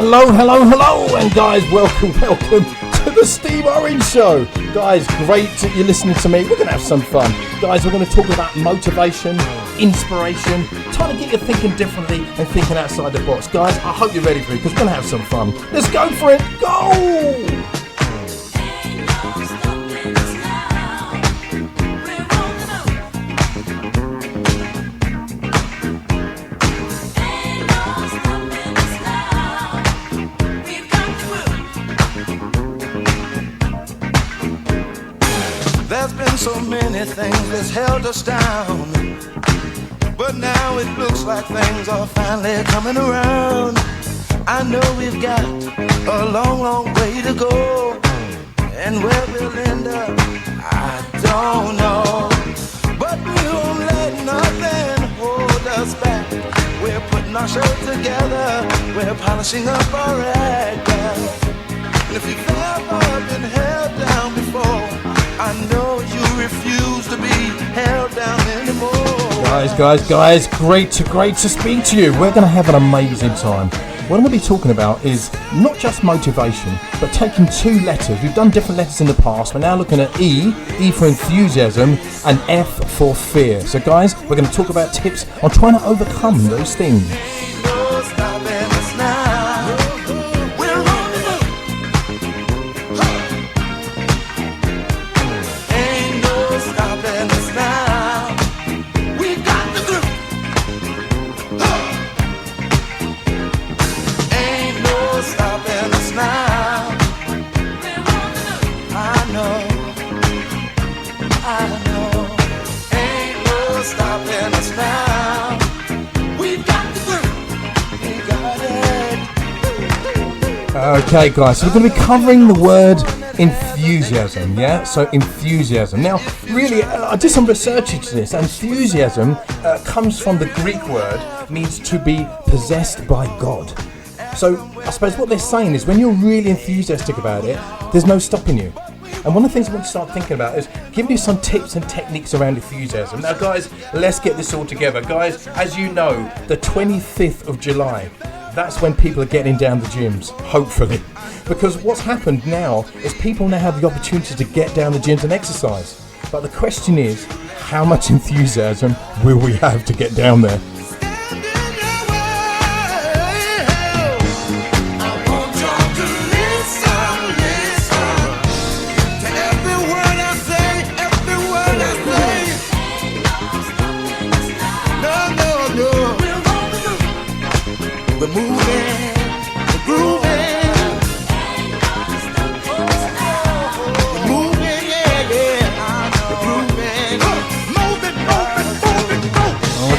Hello, and guys, welcome to the Steve Orange Show. Guys, great that you're listening to me. We're going to have some fun. Guys, we're going to talk about motivation, inspiration, trying to get you thinking differently and thinking outside the box. Guys, I hope you're ready for it because we're going to have some fun. Let's go for it. Go! There's been so many things that's held us down, but now it looks like things are finally coming around. I know we've got a long, long way to go, and where we'll end up, I don't know. But we won't let nothing hold us back. We're putting our show together, we're polishing up our act. And if you've ever been held down before, I know you refuse to be held down anymore. Guys, great to speak to you. We're going to have an amazing time. What I'm going to be talking about is not just motivation, but taking two letters. We've done different letters in the past. We're now looking at E for enthusiasm, and F for fear. So guys, we're going to talk about tips on trying to overcome those things. Okay guys, so we're going to be covering the word enthusiasm, yeah? So enthusiasm. Now, really, I did some research into this. Enthusiasm comes from the Greek word, means to be possessed by God. So I suppose what they're saying is when you're really enthusiastic about it, there's no stopping you. And one of the things I want to start thinking about is giving you some tips and techniques around enthusiasm. Now guys, let's get this all together. Guys, as you know, the 25th of July, that's when people are getting down the gyms, hopefully. Because what's happened now is people now have the opportunity to get down the gyms and exercise. But the question is, how much enthusiasm will we have to get down there?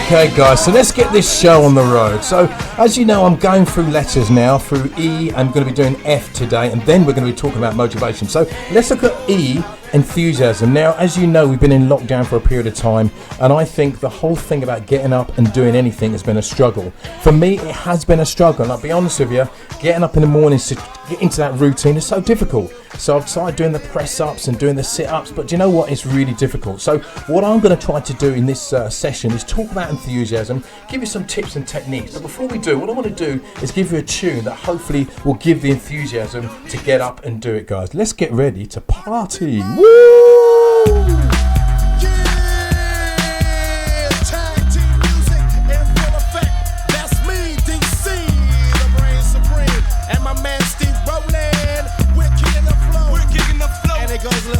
Okay guys, so let's get this show on the road. So as you know, I'm going through letters now, through E. I'm going to be doing F today, and then we're going to be talking about motivation. So let's look at E, enthusiasm. Now, as you know, we've been in lockdown for a period of time, and I think the whole thing about getting up and doing anything has been a struggle. For me, it has been a struggle, and I'll be honest with you, getting up in the mornings to get into that routine is so difficult. So I've started doing the press-ups and doing the sit-ups, but do you know what? It's really difficult. So what I'm going to try to do in this session is talk about enthusiasm, give you some tips and techniques. But before we do, what I want to do is give you a tune that hopefully will give the enthusiasm to get up and do it, guys. Let's get ready to party. Woo!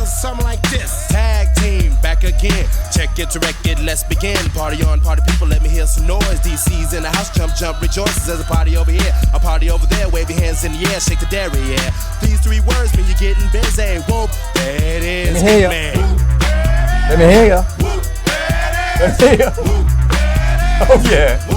Something like this. Tag team back again. Check it to wreck it. Let's begin. Party on, party people. Let me hear some noise. DC's in the house. Jump, jump, rejoices. There's a party over here. A party over there. Wave your hands in the air. Shake the dairy, yeah. These three words mean you're getting busy. Whoop, there it is. Let me hear ya. Let me hear ya. Let me hear ya. Oh yeah.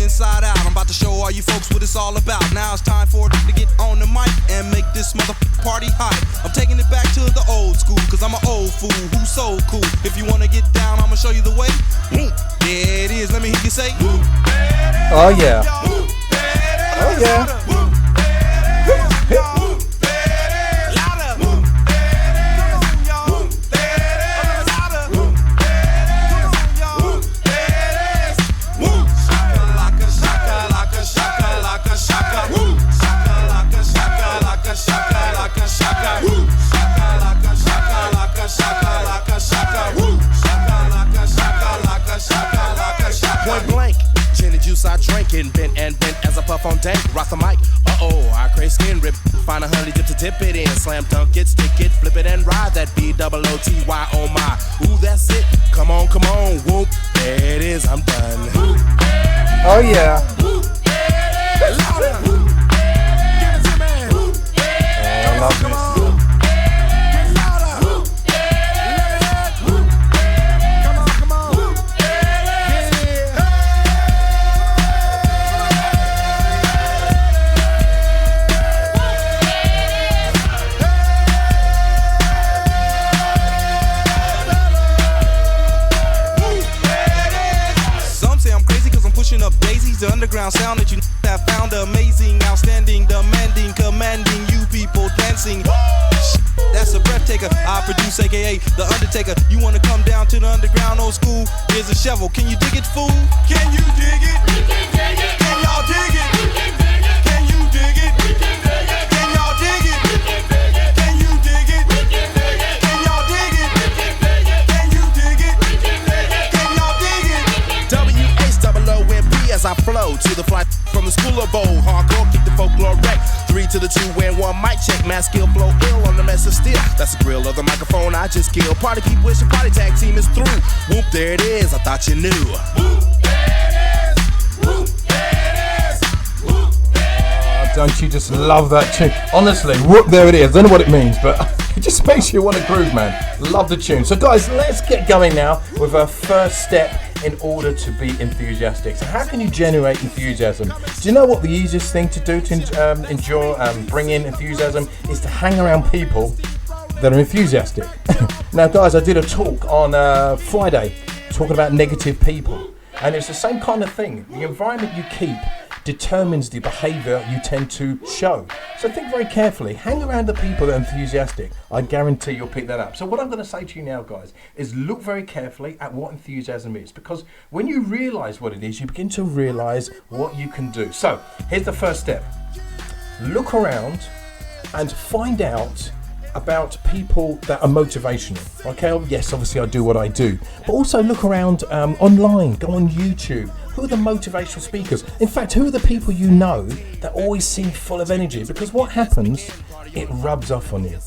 Inside out, I'm about to show all you folks what it's all about. Now it's time for it to get on the mic and make this motherfucking party hot. I'm taking it back to the old school, cause I'm an old fool who's so cool. If you wanna get down, I'ma show you the way. There it is, let me hear you say. Oh yeah. Oh yeah. Point blank. Gin and juice I drinking, bent and bent as I puff on dank. Rock the mic, I crave skin rip. Find a honey dip to dip it in. Slam dunk it, stick it, flip it and ride that B-double-O-T-Y, oh my. Ooh, that's it, come on, whoop. There it is, I'm done. Oh yeah. Louder. Give it to me. I love this. Get louder. Come on. Some say I'm crazy cause I'm pushing up daisies. The underground sound that you have found amazing, outstanding, demanding, commanding you people dancing. That's a breath taker. I produce, aka The Undertaker. You wanna come down to the underground old school? Here's a shovel. Can you dig it, fool? Can you dig it? We can dig it. Can y'all dig it? We can dig it. Can you dig it? We can dig it. Can y'all dig it? We can dig it. Can you dig it? We can dig it. Can y'all dig it? We can dig it. Can you dig it? We can dig it. Can y'all dig it? W-H-O-O-M-P as I flow to the fly from the school of bowl. Hardcore, keep the folklore wreck. 3 to the 2 and 1 mic check. Mass skill, blow ill on the mess of steel. That's the grill of the microphone I just killed. Party people, wish your party tag team is through. Whoop, there it is. I thought you knew. Whoop, there it is. Whoop, there it is. Whoop, there it is. Don't you just love that tune? Honestly, whoop, there it is. Don't know what it means, but it just makes you want to groove, man. Love the tune. So guys, let's get going now with our first step in order to be enthusiastic. So how can you generate enthusiasm? Do you know what the easiest thing to do to bring in enthusiasm is to hang around people that are enthusiastic. Now guys, I did a talk on Friday talking about negative people, and it's the same kind of thing. The environment you keep determines the behavior you tend to show. So think very carefully. Hang around the people that are enthusiastic. I guarantee you'll pick that up. So what I'm going to say to you now, guys, is look very carefully at what enthusiasm is, because when you realize what it is, you begin to realize what you can do. So here's the first step. Look around and find out about people that are motivational. Okay, yes, obviously I do what I do, but also look around online, go on YouTube. Who are the motivational speakers? In fact, who are the people you know that always seem full of energy? Because what happens, it rubs off on you.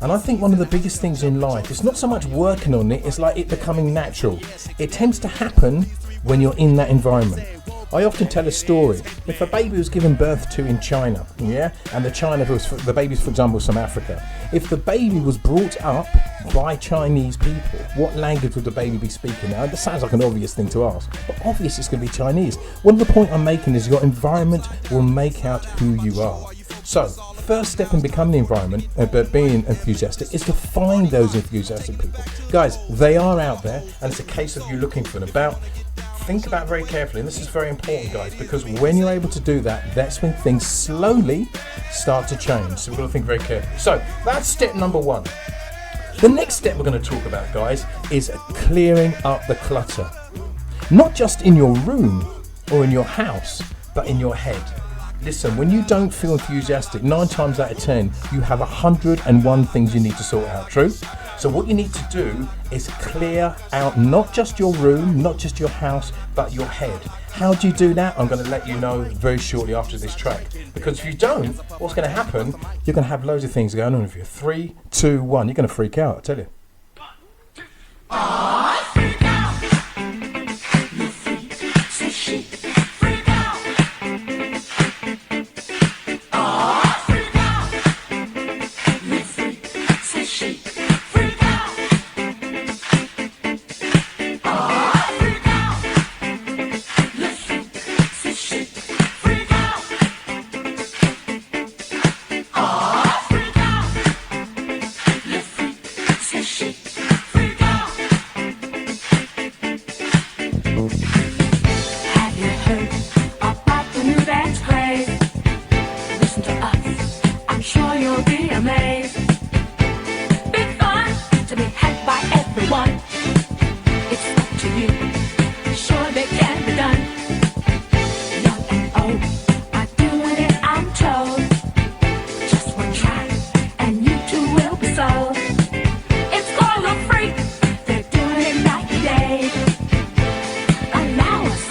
And I think one of the biggest things in life is not so much working on it, it's like it becoming natural. It tends to happen when you're in that environment. I often tell a story. If a baby was given birth to in China, and the baby's, for example, from Africa, if the baby was brought up by Chinese people, what language would the baby be speaking? Now, that sounds like an obvious thing to ask, but obviously it's going to be Chinese. One of the point I'm making is your environment will make out who you are. So, first step in becoming the environment, but being enthusiastic, is to find those enthusiastic people. Guys, they are out there, and it's a case of you looking for them. Think about very carefully, and this is very important, guys, because when you're able to do that, that's when things slowly start to change. So we've got to think very carefully. So that's step number 1. The next step we're going to talk about, guys, is clearing up the clutter. Not just in your room or in your house, but in your head. Listen, when you don't feel enthusiastic, 9 times out of 10, you have 101 things you need to sort out, true? So what you need to do is clear out not just your room, not just your house, but your head. How do you do that? I'm going to let you know very shortly after this track. Because if you don't, what's going to happen, you're going to have loads of things going on with you. 3, 2, 1, you're going to freak out, I tell you. Freak out. You freak, so chic. Freak out. Freak out. You freak, so chic. Freak out. Freak out. You freak, so chic. Freak out. Freak out. You freak, so chic. Freak out. Have you heard about the new dance craze? Listen to us, I'm sure you'll be amazed. Big fun to be had by everyone. It's up to you, sure they can be done. Young and old are doing it, I'm told. Just one try, and you too will be sold. It's called a freak, they're doing it night and day. Allow us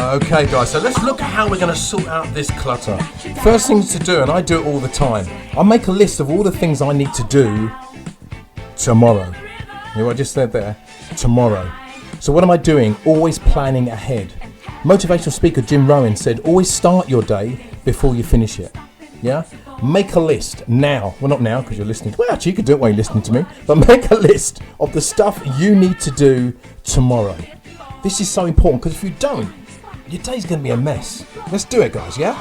Okay guys, so let's look at how we're going to sort out this clutter. First things to do, and I do it all the time, I make a list of all the things I need to do tomorrow. You know what I just said there? Tomorrow. So what am I doing? Always planning ahead. Motivational speaker Jim Rohn said, always start your day before you finish it. Yeah? Make a list now. Well, not now because you're listening. Well, actually, you could do it while you're listening to me. But make a list of the stuff you need to do tomorrow. This is so important because if you don't, your day's going to be a mess. Let's do it, guys, yeah?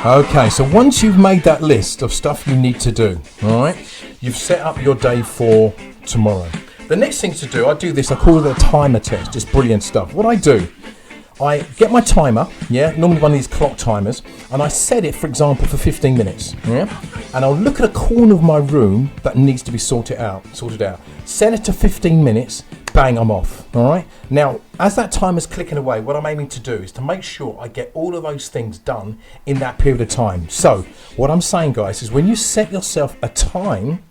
Okay, so once you've made that list of stuff you need to do, all right, you've set up your day for tomorrow. The next thing to do, I do this, I call it a timer test, just brilliant stuff. What I do, I get my timer, yeah, normally one of these clock timers, and I set it, for example, for 15 minutes, yeah, and I'll look at a corner of my room that needs to be sorted out, set it to 15 minutes, bang, I'm off, all right? Now, as that timer's clicking away, what I'm aiming to do is to make sure I get all of those things done in that period of time. So, what I'm saying, guys, is when you set yourself a time,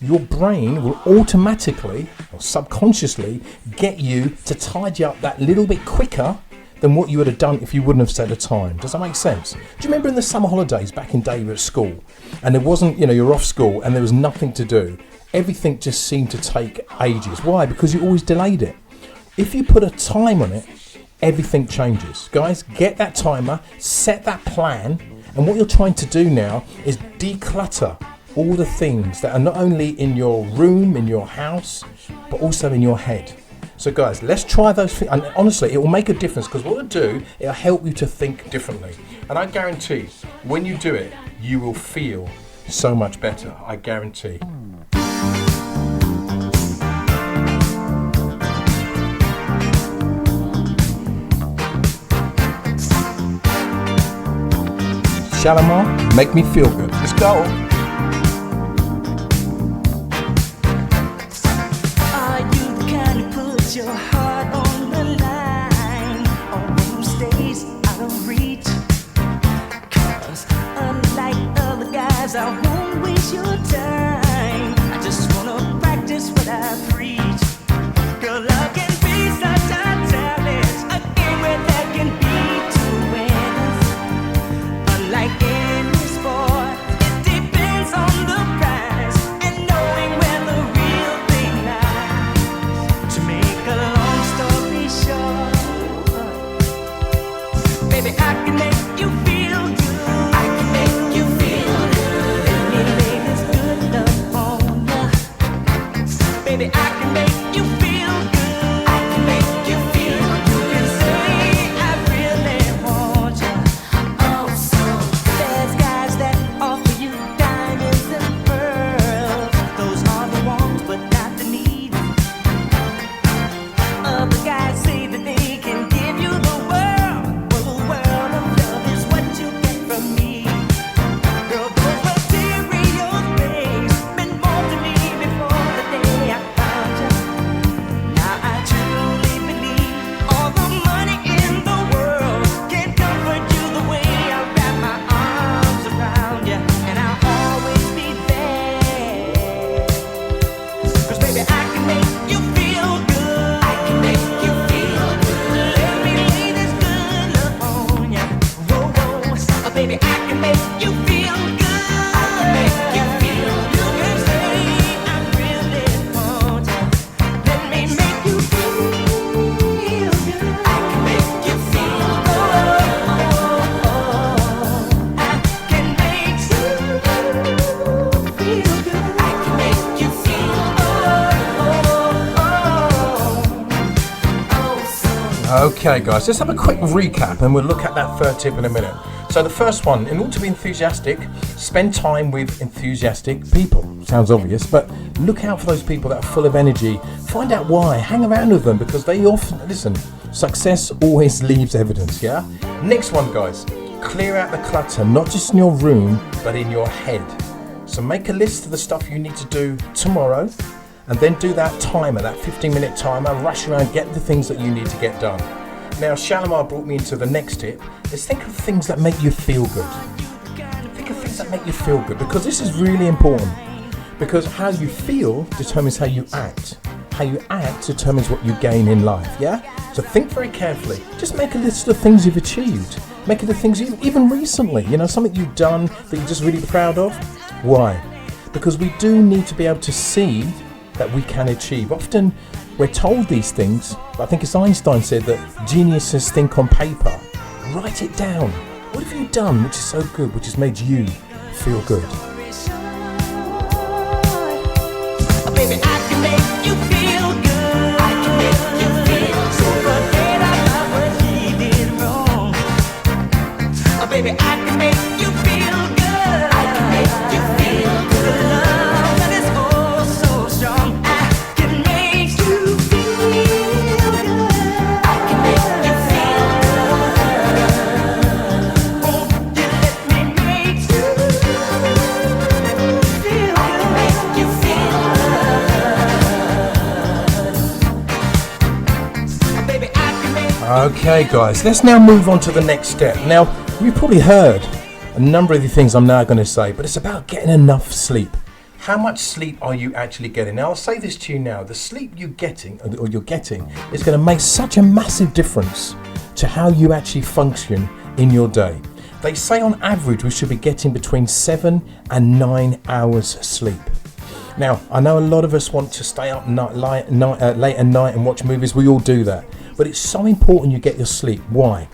your brain will automatically or subconsciously get you to tidy up that little bit quicker than what you would have done if you wouldn't have set a time. Does that make sense? Do you remember in the summer holidays back in day you were at school and there wasn't, you're off school and there was nothing to do? Everything just seemed to take ages. Why? Because you always delayed it. If you put a time on it, everything changes. Guys, get that timer, set that plan, and what you're trying to do now is declutter all the things that are not only in your room, in your house, but also in your head. So guys, let's try those things, and honestly, it will make a difference because what it'll do, it'll help you to think differently. And I guarantee, when you do it, you will feel so much better. I guarantee. Shalimar, make me feel good. Let's go. Are you the kind who puts your heart on the line, or who stays out of reach? 'Cause unlike other guys, I won't waste your time. I just wanna practice what I preach. Girl, love can be such a challenge, a game where there can be two winners. Unlike any sport, it depends on the prize and knowing where the real thing lies. To make a long story short, baby, I can make you feel good. I can make you feel good. Let me lay this good love on ya. Baby, I can make you feel good. I can make you feel good. You say I really want ya. Oh, so there's guys that offer you diamonds and pearls. Those are the wants, but not the needs. Other guys say that they can give you the world. Well, the world of love is what you get from me. Girl, those material things meant more to me before the day I found you. Now I truly believe all the money in the world can't comfort you the way I wrap my arms around you, and I'll always be there. 'Cause baby, I can make you feel good. I can make you feel good. Let me lay this good love on ya. Whoa, whoa. Baby, I can make you feel good. I can make you feel good. You can say I really want ya. Let me make you feel good. I can make you feel good. I can make you feel good. I can make you feel Okay, guys, let's have a quick recap and we'll look at that third tip in a minute. So the first one, in order to be enthusiastic, spend time with enthusiastic people. Sounds obvious, but look out for those people that are full of energy. Find out why. Hang around with them because they often, listen, success always leaves evidence, yeah? Next one, guys, clear out the clutter, not just in your room, but in your head. So make a list of the stuff you need to do tomorrow and then do that timer, that 15-minute timer, rush around, get the things that you need to get done. Now, Shalimar brought me into the next tip. Is think of things that make you feel good. Think of things that make you feel good, because this is really important. Because how you feel determines how you act. How you act determines what you gain in life, yeah? So think very carefully. Just make a list of things you've achieved. Make it the things even recently, something you've done that you're just really proud of. Why? Because we do need to be able to see that we can achieve. Often we're told these things, but I think it's Einstein said that geniuses think on paper. Write it down. What have you done which is so good, which has made you feel good? Baby, I can make you feel good. I can make you feel so forget about what he did wrong. Baby, I can make you feel good. I can make you feel good. Love that is oh so strong. I can make you feel good. I can make you feel good. Won't you let me make you feel good? I can make you feel good. Okay guys, let's now move on to the next step. Now, you've probably heard a number of the things I'm now going to say, but it's about getting enough sleep. How much sleep are you actually getting? Now, I'll say this to you now. The sleep you're getting is going to make such a massive difference to how you actually function in your day. They say on average we should be getting between 7 and 9 hours sleep. Now, I know a lot of us want to stay up late at night and watch movies. We all do that. But it's so important you get your sleep. Why?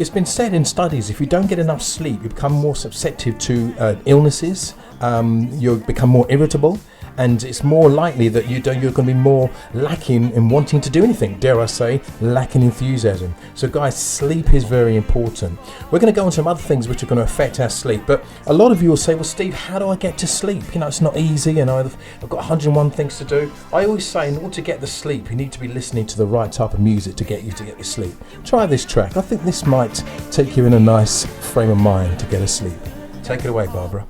It's been said in studies, if you don't get enough sleep, you become more susceptible to illnesses, you become more irritable, and it's more likely that you're going to be more lacking in wanting to do anything, dare I say, lacking enthusiasm. So guys, sleep is very important. We're going to go on to some other things which are going to affect our sleep, but a lot of you will say, well Steve, how do I get to sleep? It's not easy and I've got 101 things to do. I always say in order to get the sleep, you need to be listening to the right type of music to get your sleep. Try this track. I think this might take you in a nice frame of mind to get asleep. Take it away, Barbara.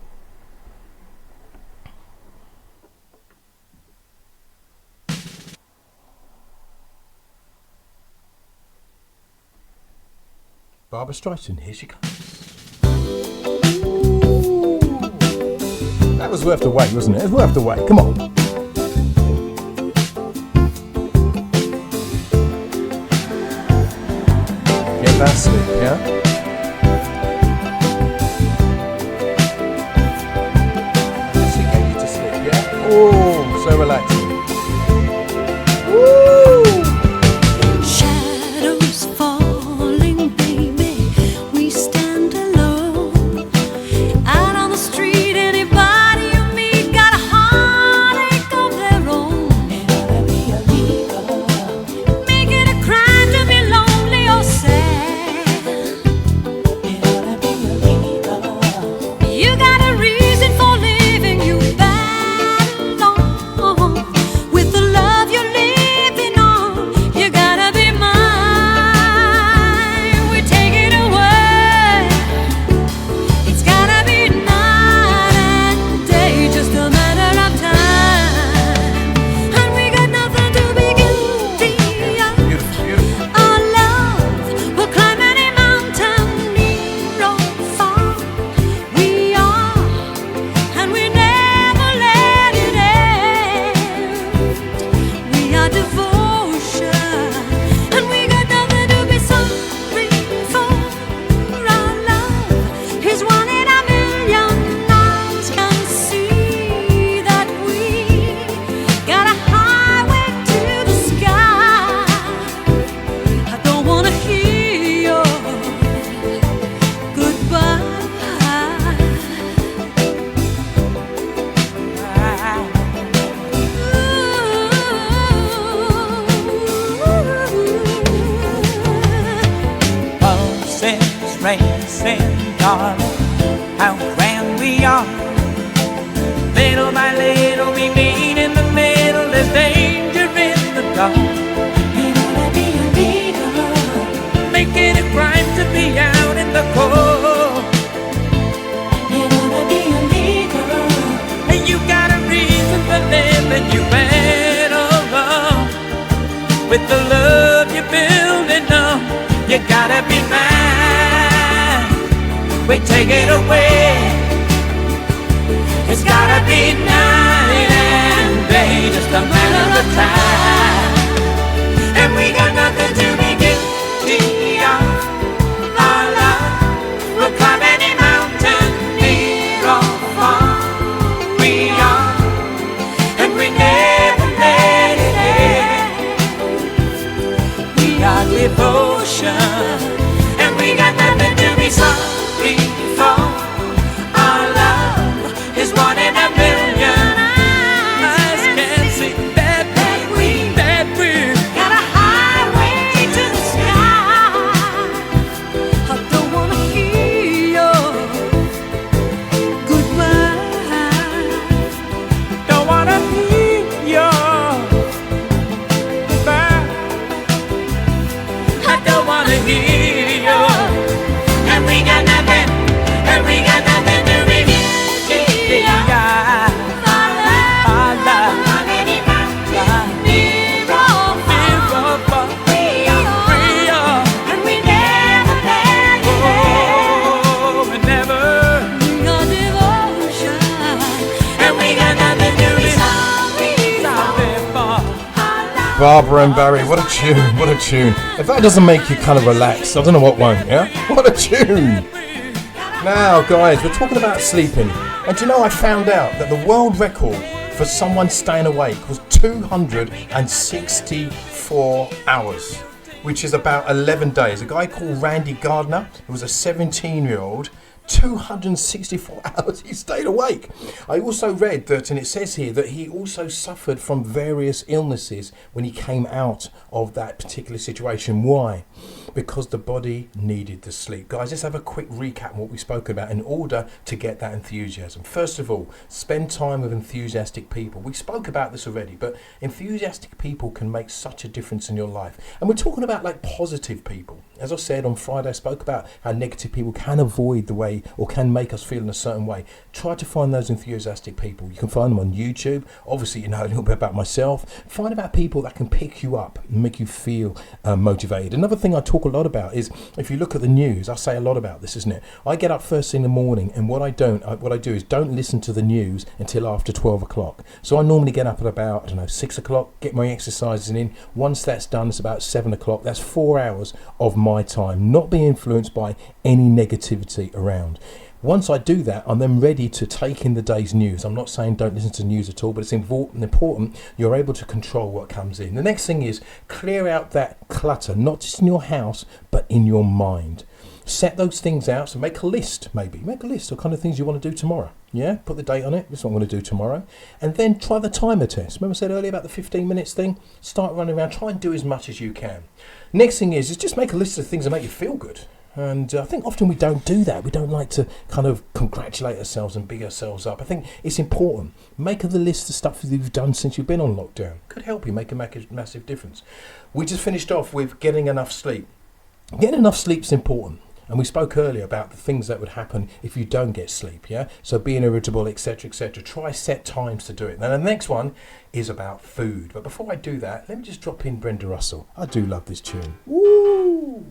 Barbara Streisand, here she comes. That was worth the wait, wasn't it? It was worth the wait. Come on. Get that sleep, yeah? Let's see, get you to sleep, yeah? Oh, so relaxing. Racing, darling, how grand we are. Little by little we meet in the middle. There's danger in the dark. You wanna be a leader, make it a crime to be out in the cold. You wanna be a leader, and you got a reason for living. You better run with the love you're building up. we take it away. It's gotta be night and day, just a matter of time. And we got nothing to be guilty of. Our love will climb any mountain, near or far. We are, and we never let it end. We are devotion, and we got nothing to be sorry for. Our love is one in a million. Eyes can't see that we got a highway to the sky. I don't wanna hear your goodbye. don't wanna be your goodbye. I don't wanna hear you. And we got nothing to be guilty of. Our love, Near or far, we are, and we never let it end. we never, We got devotion, and we got nothing to be sorry sorry for. Barbara and Barry, what a tune, what a tune. If that doesn't make you kind of relax, I don't know what won't, yeah? What a tune. Now, guys, we're talking about sleeping. And do you know, I found out that the world record for someone staying awake was 264 hours, which is about 11 days. A guy called Randy Gardner, who was a 17-year-old, 264 hours he stayed awake. I also read that, and it says here, that he also suffered from various illnesses when he came out of that particular situation. Why? Because the body needed the sleep. Guys, let's have a quick recap on what we spoke about in order to get that enthusiasm. First of all, spend time with enthusiastic people. We spoke about this already, but enthusiastic people can make such a difference in your life. And we're talking about like positive people. As I said on Friday, I spoke about how negative people can avoid the way or can make us feel in a certain way. Try to find those enthusiastic people. You can find them on YouTube. Obviously, you know a little bit about myself. Find about people that can pick you up and make you feel motivated. Another thing I talk a lot about is, if you look at the news, I say a lot about this, isn't it? I get up first thing in the morning, and what I do is don't listen to the news until after 12 o'clock. So I normally get up at about, 6 o'clock, get my exercises in. Once that's done, it's about 7 o'clock. That's 4 hours of my time, not being influenced by any negativity around. Once I do that, I'm then ready to take in the day's news. I'm not saying don't listen to the news at all, but it's important you're able to control what comes in. The next thing is clear out that clutter, not just in your house, but in your mind. Set those things out. So make a list, maybe. Make a list of kind of things you want to do tomorrow. Yeah, put the date on it. This is what I'm going to do tomorrow. And then try the timer test. Remember I said earlier about the 15 minutes thing? Start running around. Try and do as much as you can. Next thing is just make a list of things that make you feel good. And I think often we don't do that. We don't like to kind of congratulate ourselves and big ourselves up. I think it's important. Make a list of stuff that you've done since you've been on lockdown. Could help you make a massive difference. We just finished off with getting enough sleep. Getting enough sleep is important. And we spoke earlier about the things that would happen if you don't get sleep, yeah? So being irritable, etc., etc. Try set times to do it. Now, the next one is about food. But before I do that, let me just drop in Brenda Russell. I do love this tune. Woo!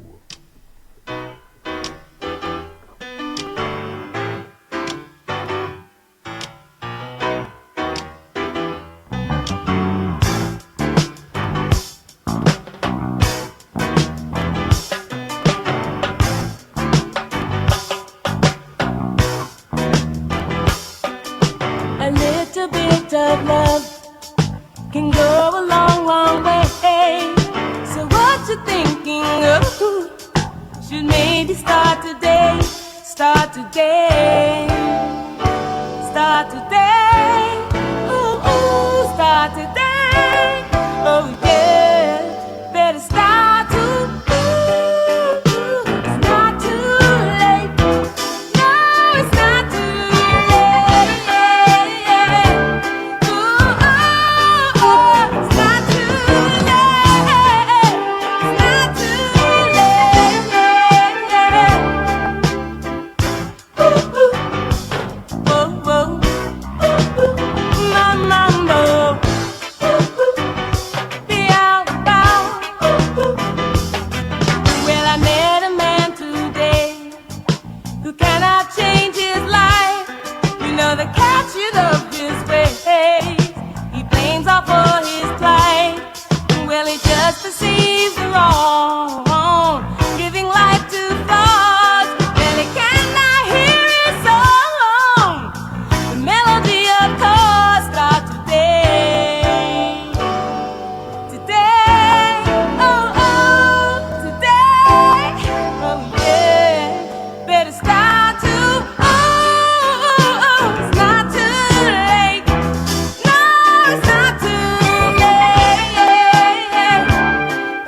A little bit of love can go a long, long way. So what you thinking of? Should maybe start today, start today, start today. Ooh, ooh, start today. Oh yeah, better start today. It's not too late. No, it's not too late. Ooh, oh, oh, it's not too late. It's not too late. Ooh, ooh, oh, oh. just perceives the wrong, giving life to thoughts, really cannot hear his song. The melody of course starts today, today, oh, oh, today, oh yeah, better start to, oh, it's not too late, no, it's not too late,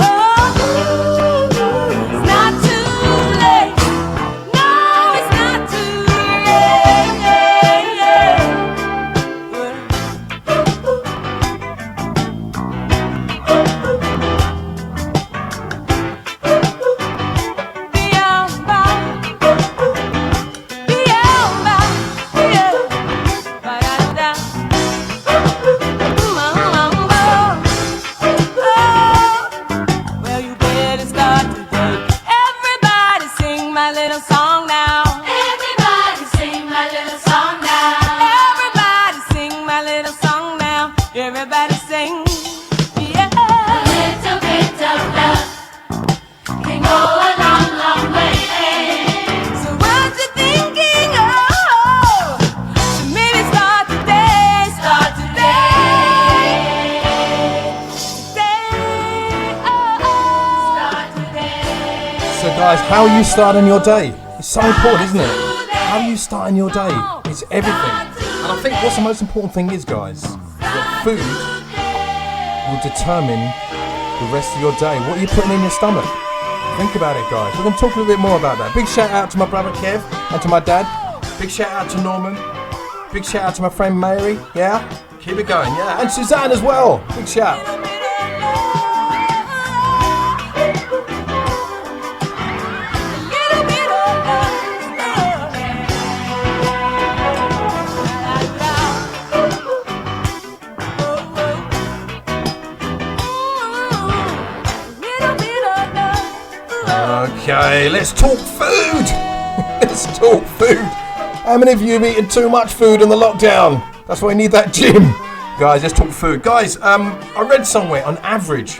oh, it's not too late, no, it's not too well, you better start today. Everybody sing my little song now. Everybody sing my little song now. Everybody sing my little song now. Everybody sing, yeah. A little bit of love can go a long, long way. So what you thinking of? So maybe start today, start today. Today, oh, start today. So guys, how you starting your day? It's so important, isn't it? How you starting your day is everything. And I think what's the most important thing is, guys, that food will determine the rest of your day. What are you putting in your stomach? Think about it, guys. We're going to talk a little bit more about that. Big shout out to my brother Kev and to my dad. Big shout out to Norman. Big shout out to my friend Mary. Yeah? Keep it going, yeah? And Suzanne as well. Big shout. Okay, let's talk food. Let's talk food. How many of you have eaten too much food in the lockdown? That's why we need that gym. Guys, let's talk food. Guys, I read somewhere on average,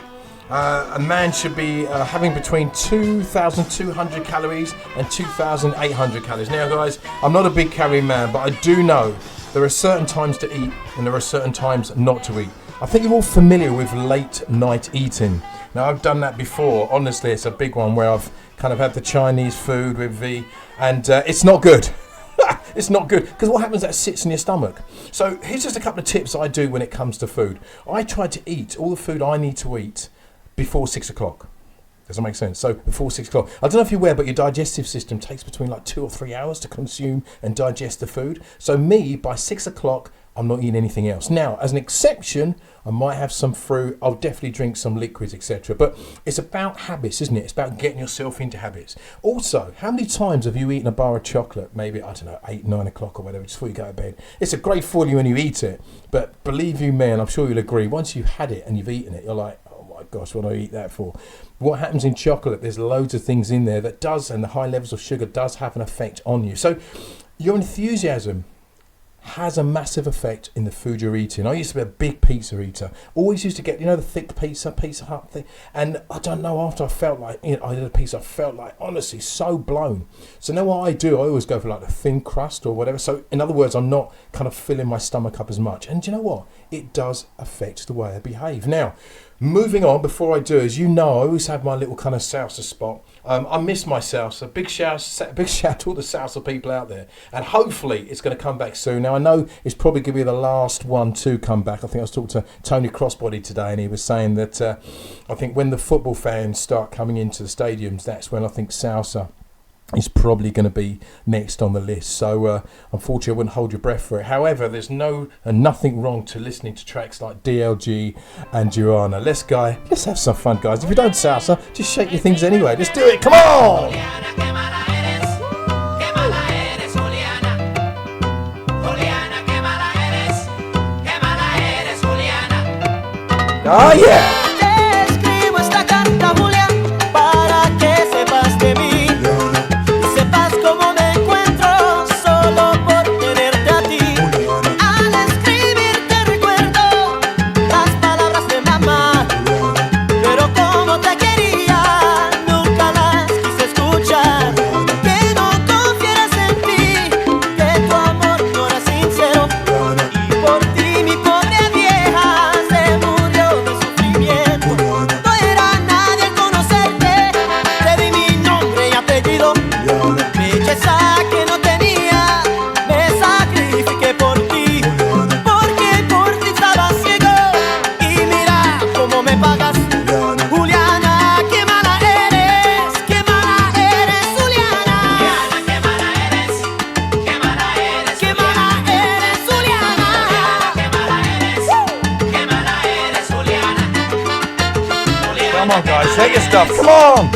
a man should be having between 2,200 calories and 2,800 calories. Now, guys, I'm not a big calorie man, but I do know there are certain times to eat and there are certain times not to eat. I think you're all familiar with late night eating. Now, I've done that before. Honestly, it's a big one where I've kind of had the Chinese food with and it's not good. It's not good, because what happens, that sits in your stomach. So here's just a couple of tips I do when it comes to food. I try to eat all the food I need to eat before 6 o'clock. Does that make sense? So before 6 o'clock. I don't know if you're aware, but your digestive system takes between like 2 or 3 hours to consume and digest the food. So me, by 6 o'clock, I'm not eating anything else. Now, as an exception, I might have some fruit. I'll definitely drink some liquids, etc. But it's about habits, isn't it? It's about getting yourself into habits. Also, how many times have you eaten a bar of chocolate? Maybe, I don't know, 8, 9 o'clock or whatever, just before you go to bed. It's a great for you when you eat it. But believe you me, and I'm sure you'll agree, once you've had it and you've eaten it, you're like, oh my gosh, what do I eat that for? What happens in chocolate, there's loads of things in there that does, and the high levels of sugar does have an effect on you. So your enthusiasm has a massive effect in the food you're eating. I used to be a big pizza eater. Always used to get, the thick Pizza Hut thing. And I don't know, after I felt like, I did a pizza, I felt like, honestly, so blown. So now what I do, I always go for like a thin crust or whatever. So in other words, I'm not kind of filling my stomach up as much. And do you know what? It does affect the way I behave. Now, moving on, before I do, as you know, I always have my little kind of salsa spot. I miss my salsa. Big shout to all the salsa people out there. And hopefully it's going to come back soon. Now, I know it's probably going to be the last one to come back. I think I was talking to Tony Crossbody today, and he was saying that I think when the football fans start coming into the stadiums, that's when I think salsa is probably going to be next on the list. So unfortunately I wouldn't hold your breath for it. However, there's nothing wrong to listening to tracks like DLG and Joanna. Let's have some fun, guys. If you don't salsa, just shake your things anyway. Let's do it. Come on. Oh yeah. Pero Come on, guys, say your stuff. Come on.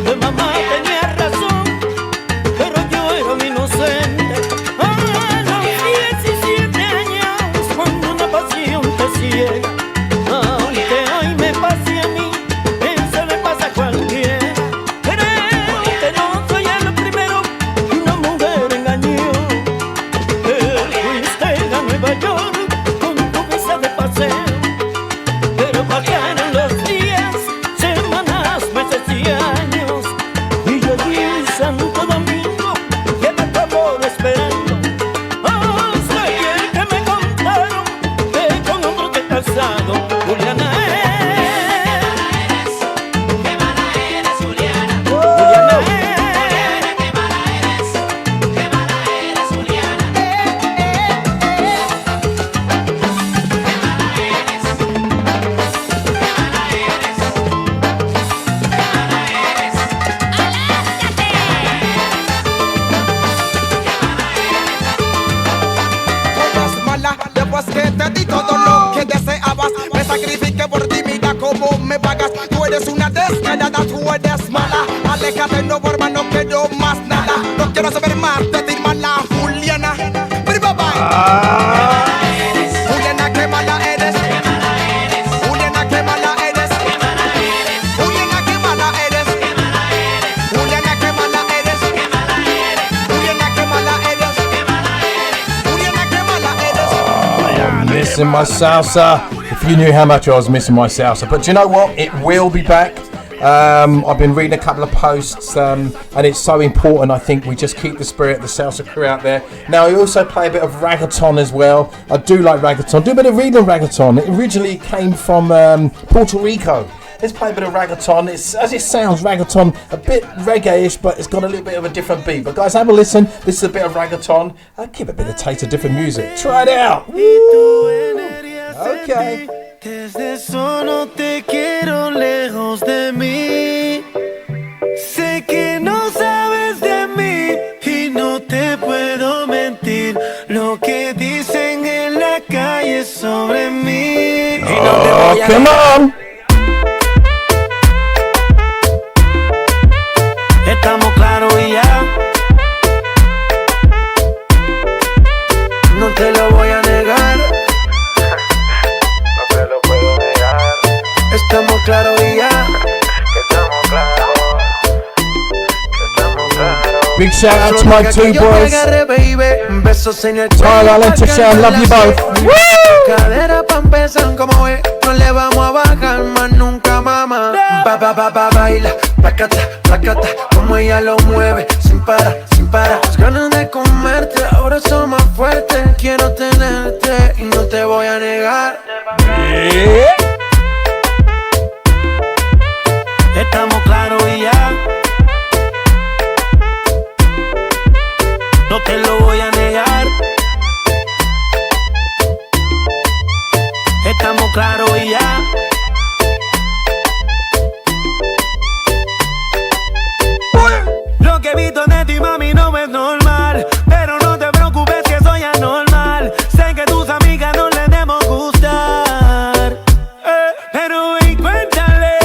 Que mamá tenía razón, pero yo era un inocente. A los 17 años, cuando una pasión te ciega, aunque hoy me pase a mí, eso le pasa a cualquiera. Creo que no soy el primero que una mujer engañó. Fuiste a Nueva York con tu visa de paseo, pero pasaron los días, semanas, meses y años, y yo allí en Santo Domingo quedé tu amor esperando. Hasta ayer que me contaron que con otro te has casado, Juliana eres. Qué mala eres, Juliana. Juliana eres. Qué mala eres. Qué mala eres, Juliana. Eres mala, después que te di todo lo que deseabas, me sacrifiqué por ti, mira cómo me pagas. Tú eres una descarada, tú eres mala. Aléjate, no, porfa, no quiero más nada. No quiero saber más de ti, mala Juliana. Pero bye bye. Juliana, qué mala eres. Juliana, qué mala eres. Juliana, qué mala eres. Juliana, qué mala eres. Juliana, qué mala eres. Juliana, qué mala eres. Missing my salsa. If you knew how much I was missing my salsa. But do you know what? It will be back. I've been reading a couple of posts, and it's so important. I think we just keep the spirit of the salsa crew out there. Now, I also play a bit of reggaeton as well. I do like reggaeton. Do a bit of reading on reggaeton. It originally came from Puerto Rico. Let's play a bit of reggaeton. It's, as it sounds, reggaeton, a bit reggae-ish, but it's got a little bit of a different beat. But guys, have a listen. This is a bit of reggaeton. Give a bit of taste of different music. Try it out. Okay. Desde solo te quiero lejos de mí. Sé que no sabes de mí y no te puedo mentir. Lo que dicen en la calle sobre mí. Y no te voy a Come on. Estamos claros y ya. No te lo voy a negar. No te lo puedo negar. Estamos claros y ya. Estamos claros. Estamos claros. Big shout out to my two boys. Besos en el Tyler and Tashan, love you both. Cadera pa' empezar como es. No le vamos a bajar más nunca, mamá. Baila, placata, placata. Como ella lo mueve, sin parar, sin parar. Las ganas de comerte, ahora son más fuertes. Quiero tenerte y no te voy a negar. Estamos claros y ya. No te lo voy a negar. Estamos claros y ya. Lo que he visto de ti, mami, no es normal. Pero no te preocupes que soy anormal. Sé que tus amigas no les debemos gustar. Pero ven, cuéntale,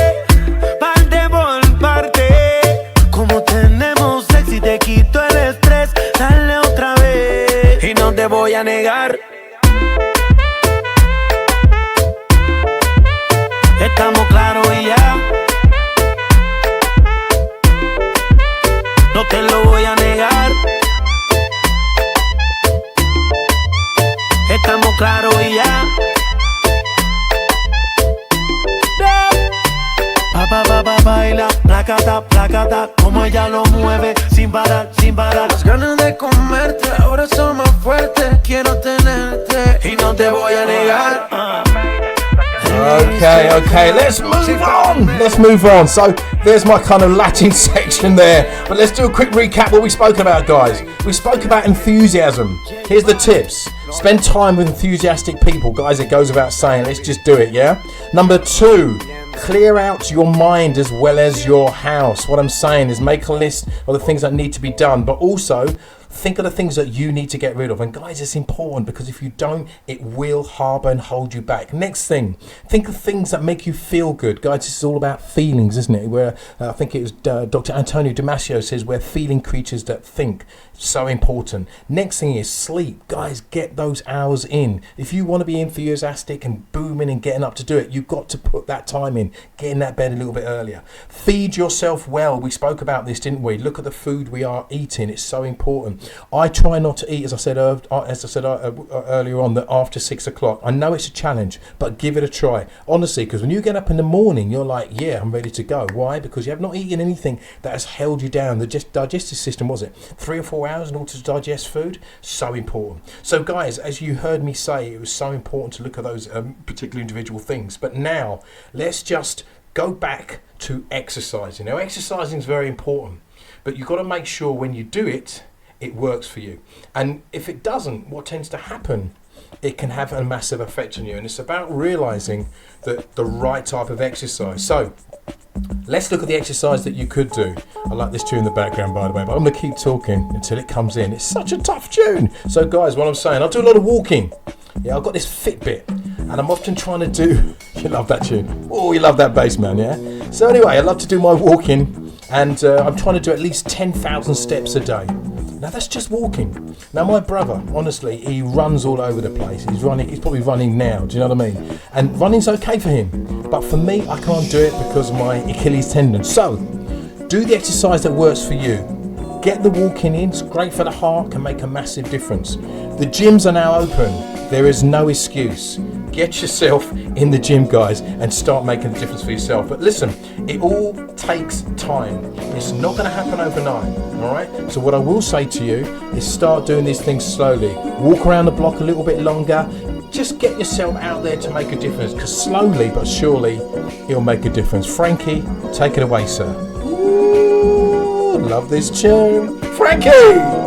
parte por parte. Como tenemos sexy, te quito el estrés. Dale otra vez. Y no te voy a negar. Estamos claros y ya. No te lo voy a negar. Estamos claros y ya. Baila, placata, placata. Como ella lo mueve, sin parar, sin parar. Las ganas de comerte, ahora son más fuertes. Quiero tenerte y no te voy a negar. Okay, let's move on. So there's my kind of Latin section there. But let's do a quick recap what we spoke about, guys. We spoke about enthusiasm. Here's the tips. Spend time with enthusiastic people. Guys, it goes without saying. Let's just do it, yeah? Number 2, clear out your mind as well as your house. What I'm saying is make a list of the things that need to be done, but also think of the things that you need to get rid of. And guys, it's important because if you don't, it will harbour and hold you back. Next thing, think of things that make you feel good. Guys, this is all about feelings, isn't it? Where I think it was Dr. Antonio Damasio says we're feeling creatures that think. So important. Next thing is sleep. Guys, get those hours in. If you want to be enthusiastic and booming and getting up to do it, you've got to put that time in. Get in that bed a little bit earlier. Feed yourself well. We spoke about this, didn't we? Look at the food we are eating. It's so important. I try not to eat, as I said earlier on, that after 6 o'clock. I know it's a challenge, but give it a try. Honestly, because when you get up in the morning, you're like, yeah, I'm ready to go. Why? Because you have not eaten anything that has held you down. The digestive system, was it 3 or 4 hours in order to digest food? So important. So guys, as you heard me say, it was so important to look at those particular individual things. But now, let's just go back to exercising. Now, exercising is very important, but you've got to make sure when you do it, it works for you. And if it doesn't, what tends to happen, it can have a massive effect on you. And it's about realizing that the right type of exercise. So let's look at the exercise that you could do. I like this tune in the background, by the way, but I'm going to keep talking until it comes in. It's such a tough tune. So guys, what I'm saying, I do a lot of walking. Yeah, I've got this Fitbit and I'm often trying to do, you love that tune. Oh, you love that bass, man, yeah? So anyway, I love to do my walking and I'm trying to do at least 10,000 steps a day. Now that's just walking. Now my brother, honestly, he runs all over the place. He's probably running now, do you know what I mean? And running's okay for him, but for me, I can't do it because of my Achilles tendon. So, do the exercise that works for you. Get the walking in, it's great for the heart, can make a massive difference. The gyms are now open, there is no excuse. Get yourself in the gym, guys, and start making a difference for yourself. But listen, it all takes time. It's not going to happen overnight, all right? So what I will say to you is start doing these things slowly. Walk around the block a little bit longer. Just get yourself out there to make a difference, because slowly but surely it'll make a difference. Frankie, take it away, sir. Ooh, love this tune. Frankie!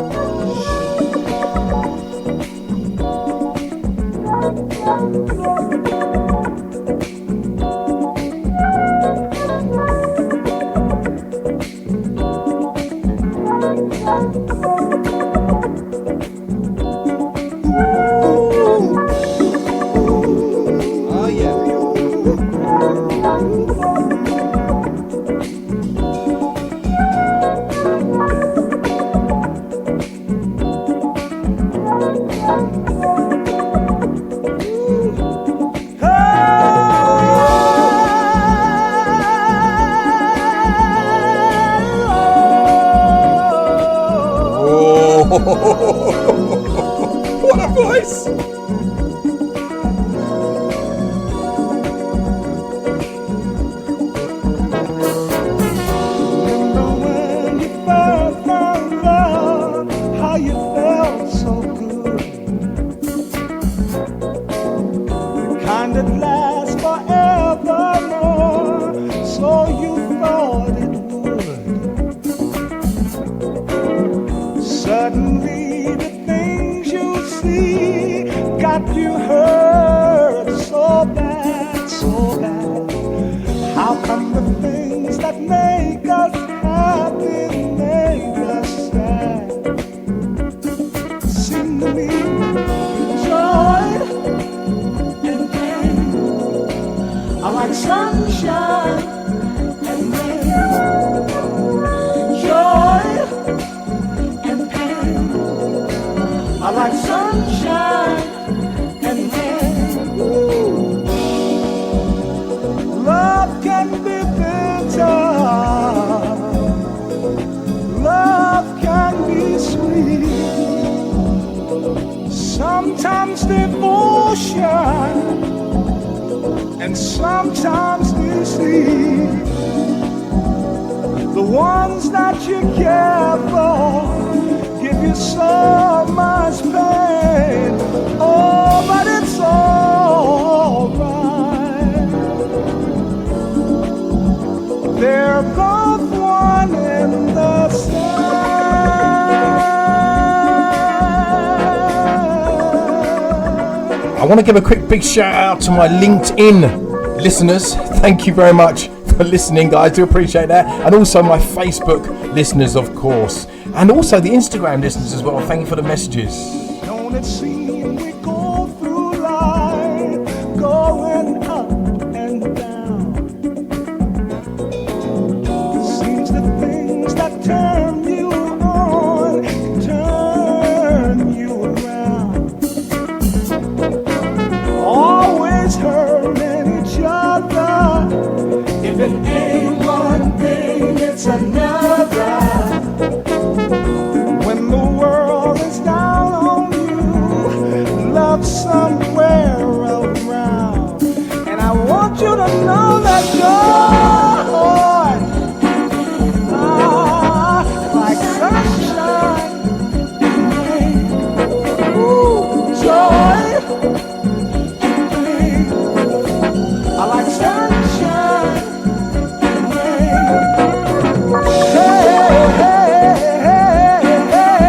What a voice! Remember when you first found love, how you felt so good. The kind that lasts forevermore, so you thought it would. Suddenly got you hurt so bad, so bad. How come the things that make us happy make us sad? Seem to me joy and pain are like sunshine and rain. Joy and pain are like sunshine and rain. Love can be bitter, love can be sweet. Sometimes devotion and sometimes deceit. The ones that you care for give you so much pain. Oh, but it's alright. want to give a quick big shout out to my LinkedIn listeners. Thank you very much for listening, guys. Do appreciate that. And also my Facebook listeners, of course. And also the Instagram listeners as well. Thank you for the messages. Don't it seem we go through life going up and down? Seems the things that turn you on turn you around. Always hurting each other. If it ain't one thing, it's another. When the world is down on you, love somewhere around. And I want you to know that joy, like sunshine and rain. Ooh, joy and rain. I like sunshine and rain. Hey, hey, hey, hey,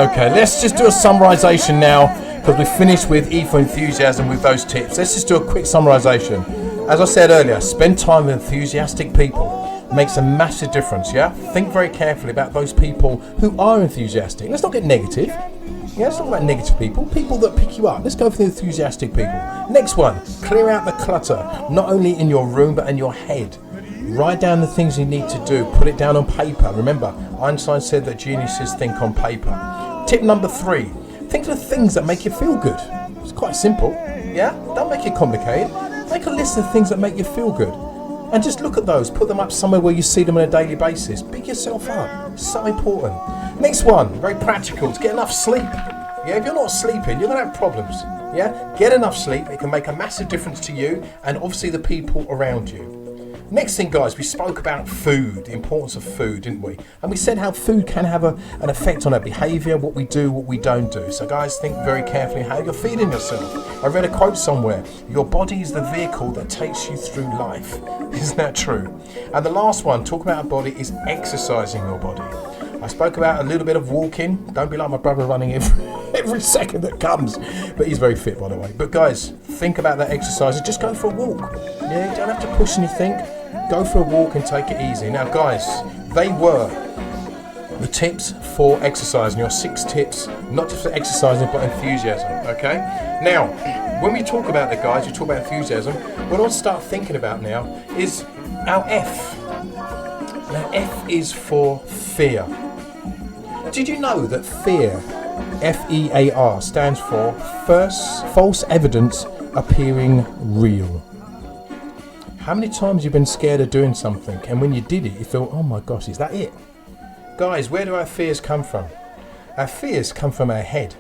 Okay. Let's just do a summarization now, because we finished with E for enthusiasm with those tips. Let's just do a quick summarization. As I said earlier, spend time with enthusiastic people. Makes a massive difference, yeah? Think very carefully about those people who are enthusiastic. Let's not get negative. Yeah, let's talk about negative people that pick you up. Let's go for the enthusiastic people. Next one, clear out the clutter, not only in your room but in your head. Write down the things you need to do, put it down on paper. Remember, Einstein said that geniuses think on paper. Tip number 3, think of the things that make you feel good. It's quite simple, yeah? Don't make it complicated. Make a list of things that make you feel good. And just look at those, put them up somewhere where you see them on a daily basis. Big yourself up, it's so important. Next one, very practical, is get enough sleep. Yeah, if you're not sleeping, you're gonna have problems. Yeah, get enough sleep, it can make a massive difference to you and obviously the people around you. Next thing, guys, we spoke about food, the importance of food, didn't we? And we said how food can have an effect on our behaviour, what we do, what we don't do. So guys, think very carefully how you're feeding yourself. I read a quote somewhere, your body is the vehicle that takes you through life. Isn't that true? And the last one, talk about our body, is exercising your body. I spoke about a little bit of walking. Don't be like my brother running every second that comes. But he's very fit, by the way. But guys, think about that exercise. Just go for a walk. Yeah, you don't have to push anything. Go for a walk and take it easy. Now, guys, they were the tips for exercising. Your 6 tips, not just for exercising, but enthusiasm. Okay? Now, when we talk about that, guys, we talk about enthusiasm. What I want to start thinking about now is our F. Now, F is for fear. Did you know that fear, F-E-A-R, stands for false evidence appearing real? How many times have you been scared of doing something and when you did it, you thought, oh my gosh, is that it? Guys, where do our fears come from? Our fears come from our head.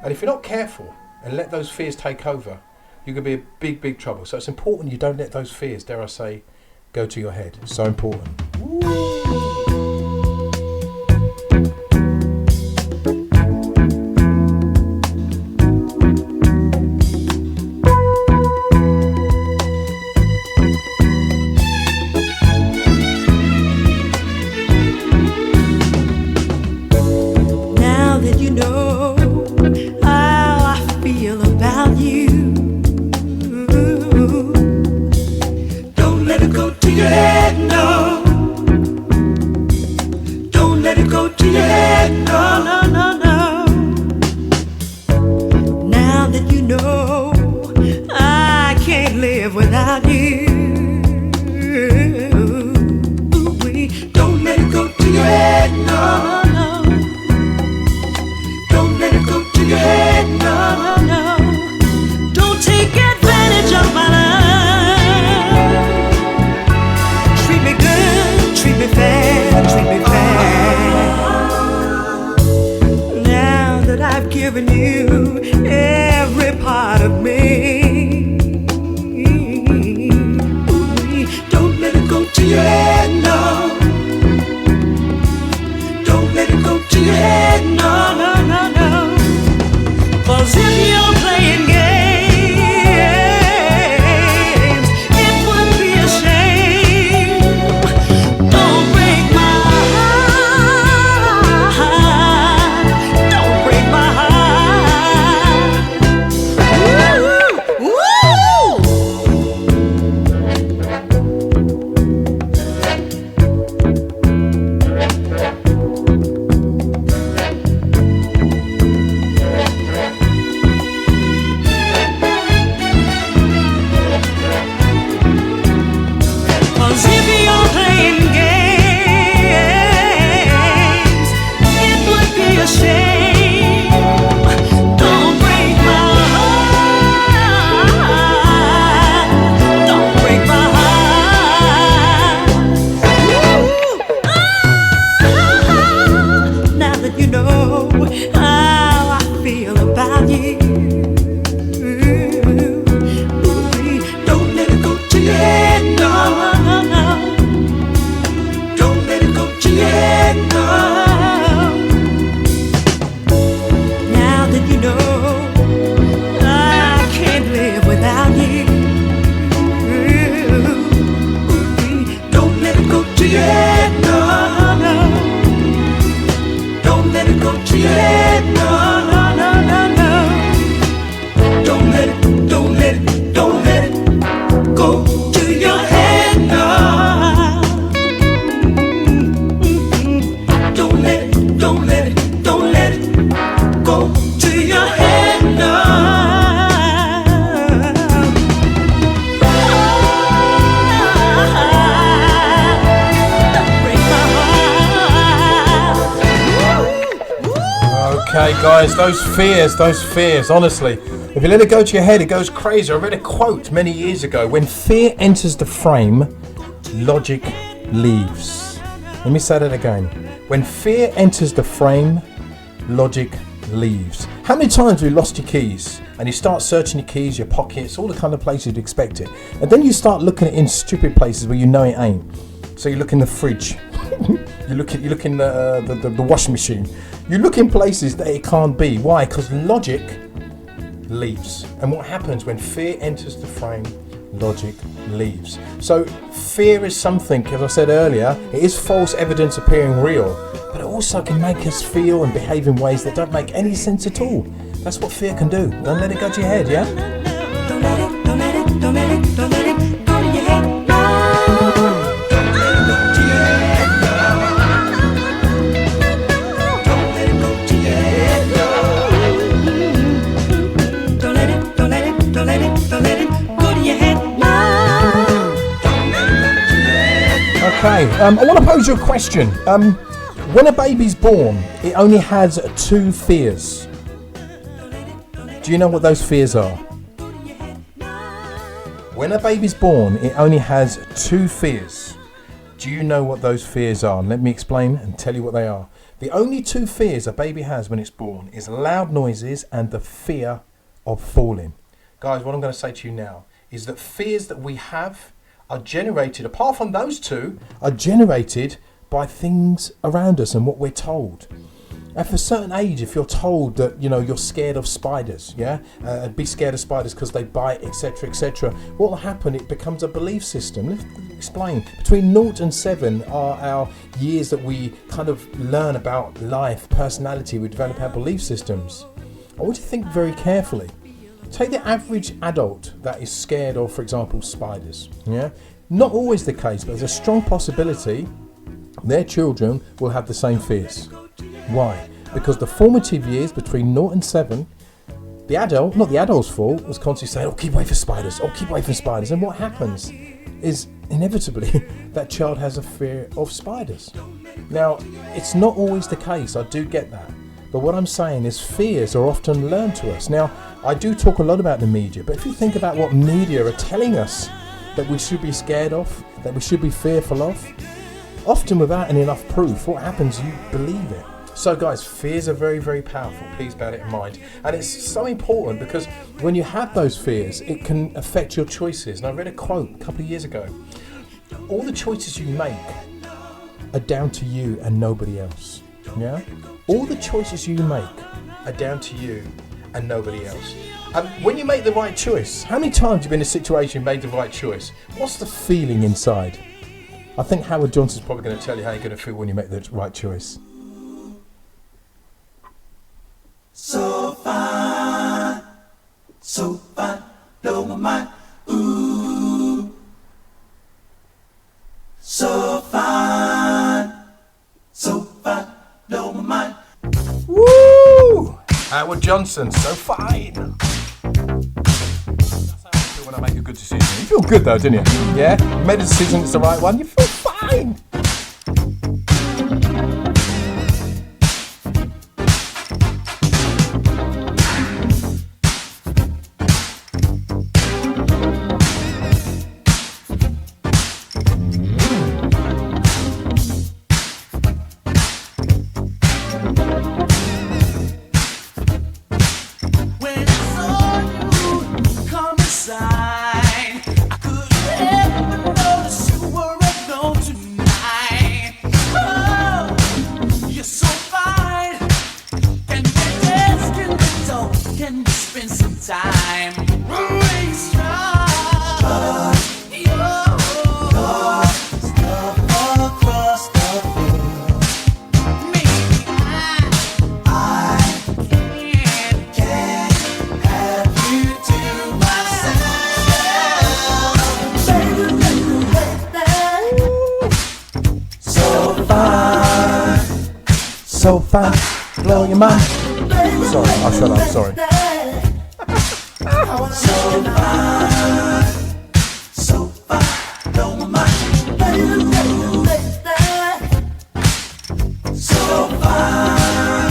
And if you're not careful and let those fears take over, you're going to be in big, big trouble. So it's important you don't let those fears, dare I say, go to your head. It's so important. Okay, guys, those fears, honestly. If you let it go to your head, it goes crazy. I read a quote many years ago. When fear enters the frame, logic leaves. Let me say that again. When fear enters the frame, logic leaves. How many times have you lost your keys and you start searching your keys, your pockets, all the kind of places you'd expect it, and then you start looking at it in stupid places where you know it ain't. So you look in the fridge, you look in the washing machine, you look in places that it can't be. Why? Because logic leaves. And what happens when fear enters the frame? Logic leaves. So fear is something, as I said earlier, it is false evidence appearing real, but it also can make us feel and behave in ways that don't make any sense at all. That's what fear can do. Don't let it go to your head, yeah? Don't let it, don't let it, don't let it, don't let it go to your head. Okay, I want to pose you a question. When a baby's born, it only has 2 fears. Do you know what those fears are? When a baby's born, it only has 2 fears. Do you know what those fears are? Let me explain and tell you what they are. The only 2 fears a baby has when it's born is loud noises and the fear of falling. Guys, what I'm going to say to you now is that fears that we have are generated, apart from those 2, are generated by things around us and what we're told. At a certain age, if you're told that, you know, you're scared of spiders, be scared of spiders because they bite, etc., etc., what will happen? It becomes a belief system. Let's explain. Between 0 and 7 are our years that we kind of learn about life, personality, we develop our belief systems. I want you to think very carefully. Take the average adult that is scared of, for example, spiders. Not always the case, but there's a strong possibility their children will have the same fears. Why? Because the formative years between 0 and 7, the adult, not the adult's fault, was constantly saying, oh, keep away from spiders, oh, keep away from spiders. And what happens is, inevitably, that child has a fear of spiders. Now, it's not always the case, I do get that. But what I'm saying is fears are often learned to us. Now, I do talk a lot about the media, but if you think about what media are telling us that we should be scared of, that we should be fearful of, often without any enough proof, what happens? You believe it. So guys, fears are very, very powerful. Please bear it in mind. And it's so important because when you have those fears, it can affect your choices. And I read a quote a couple of years ago. All the choices you make are down to you and nobody else. Yeah? All the choices you make are down to you and nobody else. And when you make the right choice, how many times have you been in a situation you made the right choice? What's the feeling inside? I think Howard Johnson's probably going to tell you how you're going to feel when you make the right choice. So fine, blow my mind, ooh. So fine, blow my mind. Woo! Howard Johnson, so fine. That's how I feel when I make a good decision. You feel good though, didn't you? Yeah? You made a decision, it's the right one, you feel fine. So fine, blow your mind. Sorry, I'll shut up, sorry. So fine, blow my mind. So fine,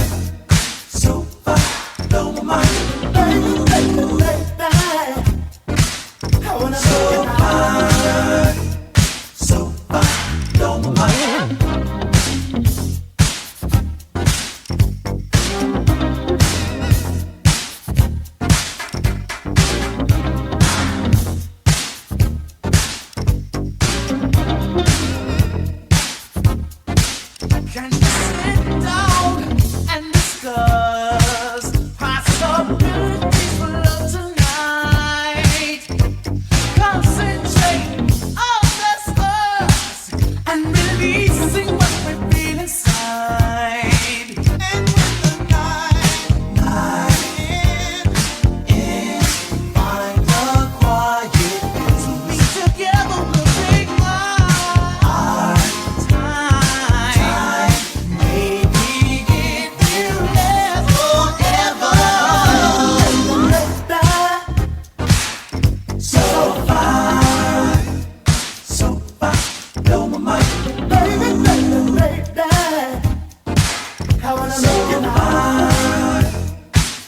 I wanna make you mine.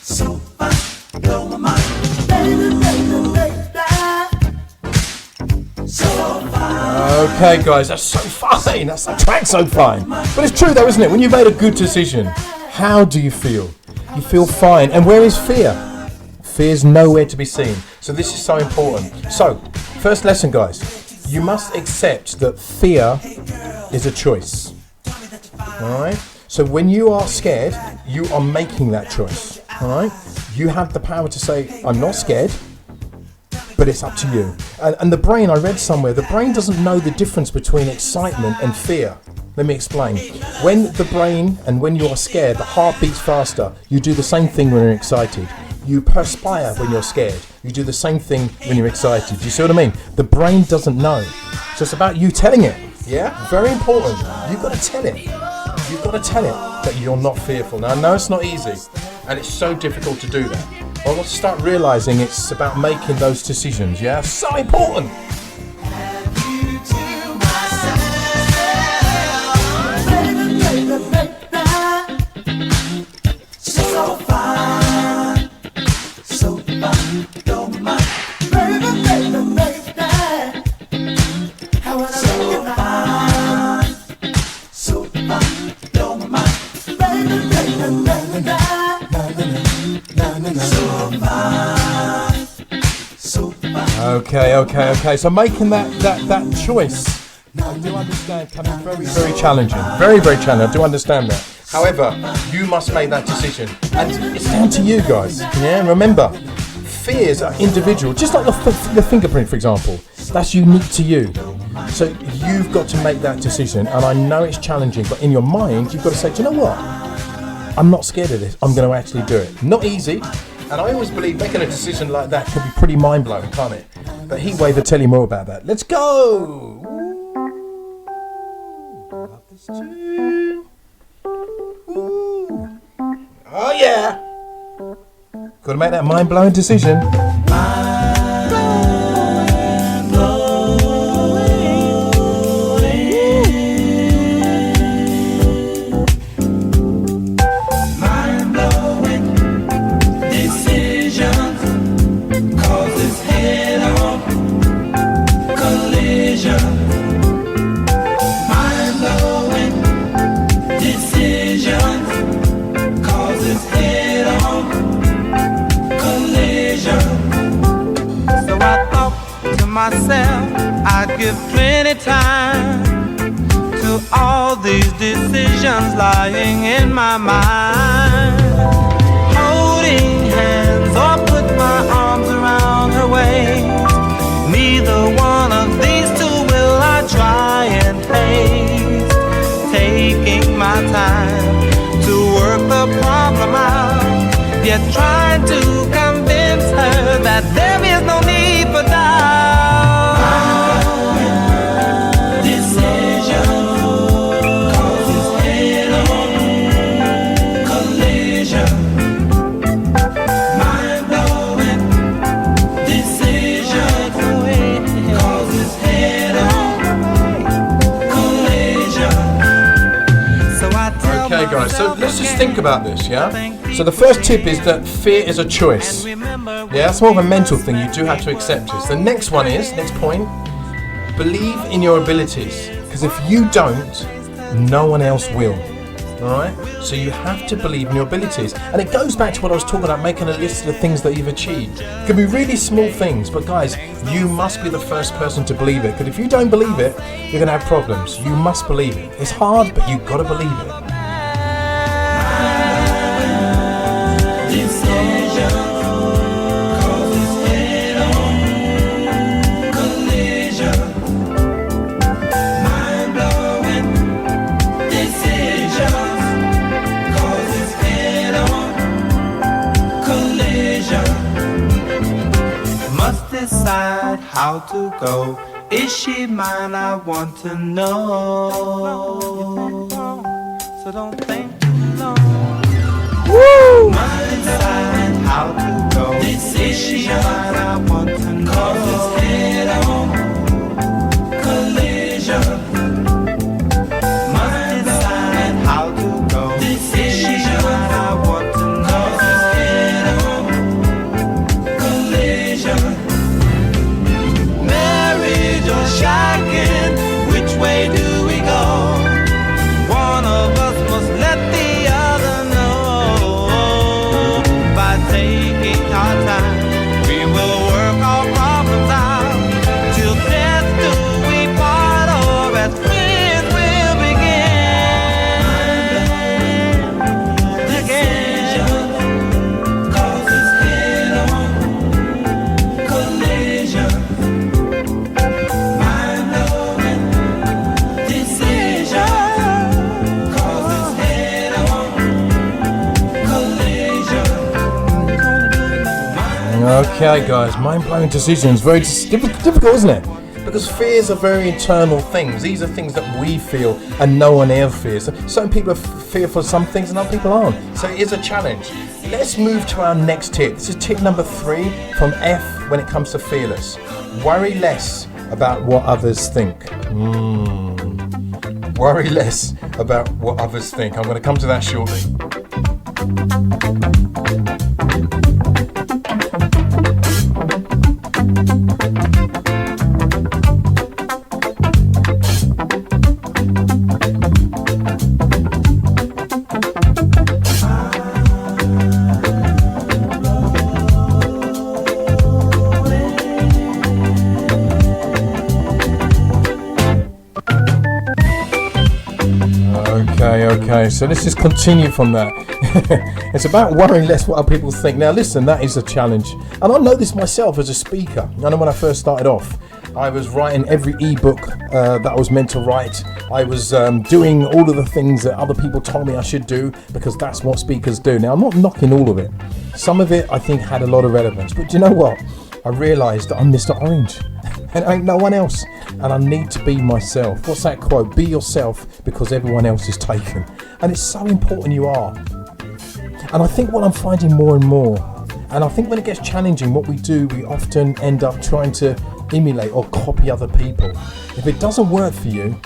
So fine, blow my mind. Baby, baby, baby. So fine. Okay, guys, that's so fine. That track's so fine. But it's true, though, isn't it? When you've made a good decision, how do you feel? You feel fine. And where is fear? Fear's nowhere to be seen. So this is so important. So, first lesson, guys. You must accept that fear is a choice. Alright? So when you are scared, you are making that choice. Alright? You have the power to say, I'm not scared, but it's up to you. And the brain, I read somewhere, the brain doesn't know the difference between excitement and fear. Let me explain. When the brain and when you're scared, the heart beats faster. You do the same thing when you're excited. You perspire when you're scared. You do the same thing when you're excited. Do you see what I mean? The brain doesn't know. So it's about you telling it. Yeah? Very important. You've got to tell it. You've got to tell it that you're not fearful. Now, I know it's not easy, and it's so difficult to do that. But I want to start realizing it's about making those decisions. Yeah? So important. So fine, so fine, blow my mind. Baby, baby, baby. I wanna make you mine. So fine, blow my mind. Baby, baby, baby. So fine, so fine. Okay. So making that choice, I do understand, can be very, very challenging. Very, very challenging. I do understand that. However, you must make that decision, and it's down to you, guys. Yeah, and remember, fears are individual. Just like the fingerprint, for example, that's unique to you. So you've got to make that decision, and I know it's challenging, but in your mind, you've got to say, do you know what? I'm not scared of this. I'm going to actually do it. Not easy, and I always believe making a decision like that can be pretty mind-blowing, can't it? But Heatwave will tell you more about that. Let's go! Love this tune. Ooh. Oh yeah! Gotta make that mind-blowing decision. Myself, I'd give plenty time to all these decisions lying in my mind. Holding hands or put my arms around her waist. Neither one of these two will I try and taste. Taking my time to work the problem out, yet trying to convince her that there is no need for doubt. Okay, guys, so let's just think about this, yeah? So the first tip is that fear is a choice. Yeah, that's more of a mental thing. You do have to accept it. The next one is, next point, believe in your abilities. Because if you don't, no one else will. Alright? So you have to believe in your abilities. And it goes back to what I was talking about, making a list of the things that you've achieved. It can be really small things, but guys, you must be the first person to believe it. Because if you don't believe it, you're going to have problems. You must believe it. It's hard, but you've got to believe it. Decide how to go. Is she mine? I want to know. So don't think too long. Woo! Must decide how to go. Is she mine? I want to know. 'Cause it's head on collision. Must decide how to go. Is Okay, guys, mind-blowing decisions. Very difficult, isn't it? Because fears are very internal things. These are things that we feel and no one else fears. Some people are fearful of some things and other people aren't. So it is a challenge. Let's move to our next tip. This is tip number 3 from F when it comes to fearless. Worry less about what others think. Worry less about what others think. I'm going to come to that shortly. Okay, so let's just continue from that. It's about worrying less what other people think. Now listen, that is a challenge. And I know this myself as a speaker. I know when I first started off, I was writing every ebook that I was meant to write. I was doing all of the things that other people told me I should do because that's what speakers do. Now I'm not knocking all of it. Some of it I think had a lot of relevance. But do you know what? I realised that I'm Mr. Orange. And ain't no one else, and I need to be myself. What's that quote? Be yourself because everyone else is taken. And it's so important you are. And I think what I'm finding more and more, and I think when it gets challenging, what we do, we often end up trying to emulate or copy other people. If it doesn't work for you,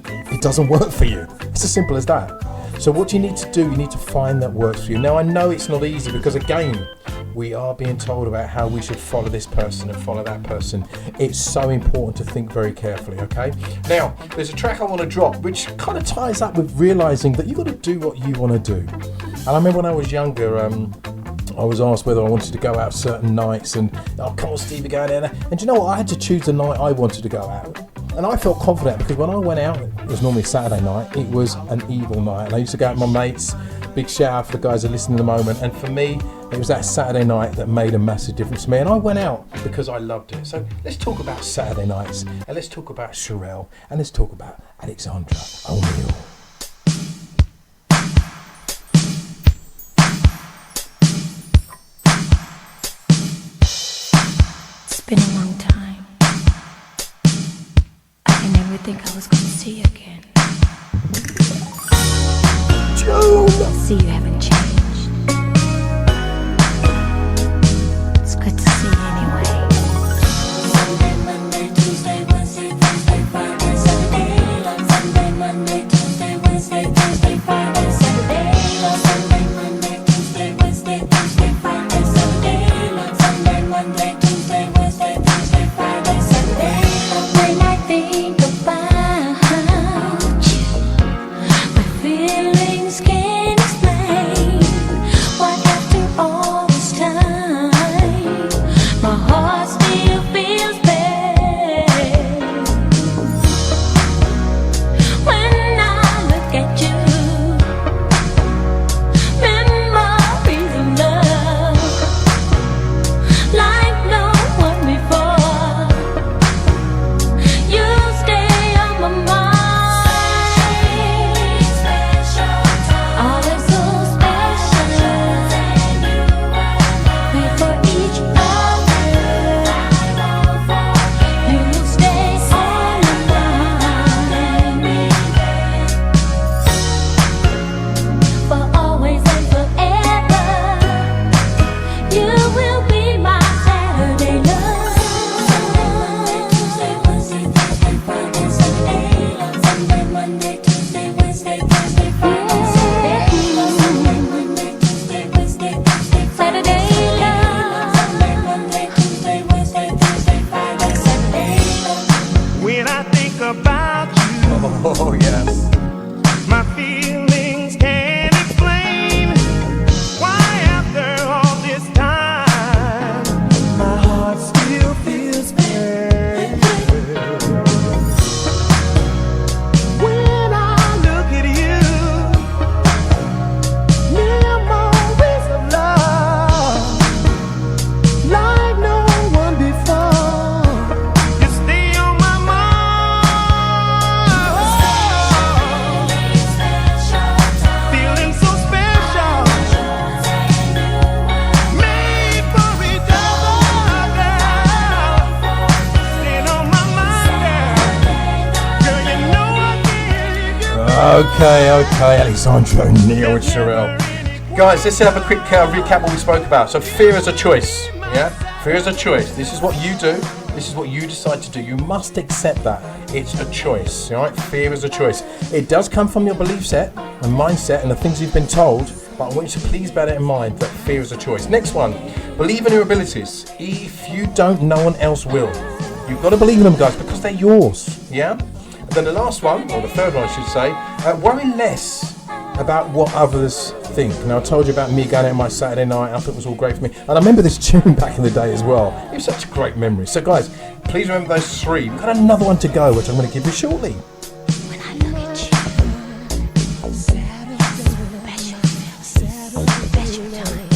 it doesn't work for you. It's as simple as that. So what you need to do, you need to find that works for you. Now I know it's not easy because again, we are being told about how we should follow this person and follow that person. It's so important to think very carefully, okay? Now, there's a track I want to drop which kind of ties up with realising that you've got to do what you want to do. And I remember when I was younger, I was asked whether I wanted to go out certain nights and, oh, come on Steve, we're going there. And do you know what? I had to choose the night I wanted to go out. And I felt confident because when I went out, it was normally Saturday night, it was an evil night. And I used to go out with my mates. Big shout out for the guys that are listening at the moment. And for me, it was that Saturday night that made a massive difference to me. And I went out because I loved it. So let's talk about Saturday nights. And let's talk about Sherelle. And let's talk about Alexandra O'Neill. It's been a long time. I never think I was going to see you again. June! See, you haven't changed. It's good to see you anyway. Sunday, Monday, Tuesday, Wednesday, Thursday, Friday, Saturday. On Sunday, Monday, Tuesday, Wednesday, Thursday, Friday, Saturday. On Sunday, Monday, Tuesday, Wednesday, Thursday, Friday, Saturday. On Sunday, Monday, Tuesday, Wednesday, Thursday, Friday, Saturday. When I think about you, my feelings can't explain. Okay, Alessandro, Neil, and Sherelle. Guys, let's have a quick recap what we spoke about. So fear is a choice, yeah? Fear is a choice. This is what you do. This is what you decide to do. You must accept that. It's a choice, all right? Fear is a choice. It does come from your belief set and mindset and the things you've been told, but I want you to please bear that in mind, that fear is a choice. Next one, believe in your abilities. If you don't, no one else will. You've got to believe in them, guys, because they're yours, yeah? And then the last one, or the third one I should say, worry less about what others think. Now, I told you about me going out on my Saturday night. I thought it was all great for me. And I remember this tune back in the day as well. It was such a great memory. So, guys, please remember those three. We've got another one to go, which I'm going to give you shortly. When I look at you, special time.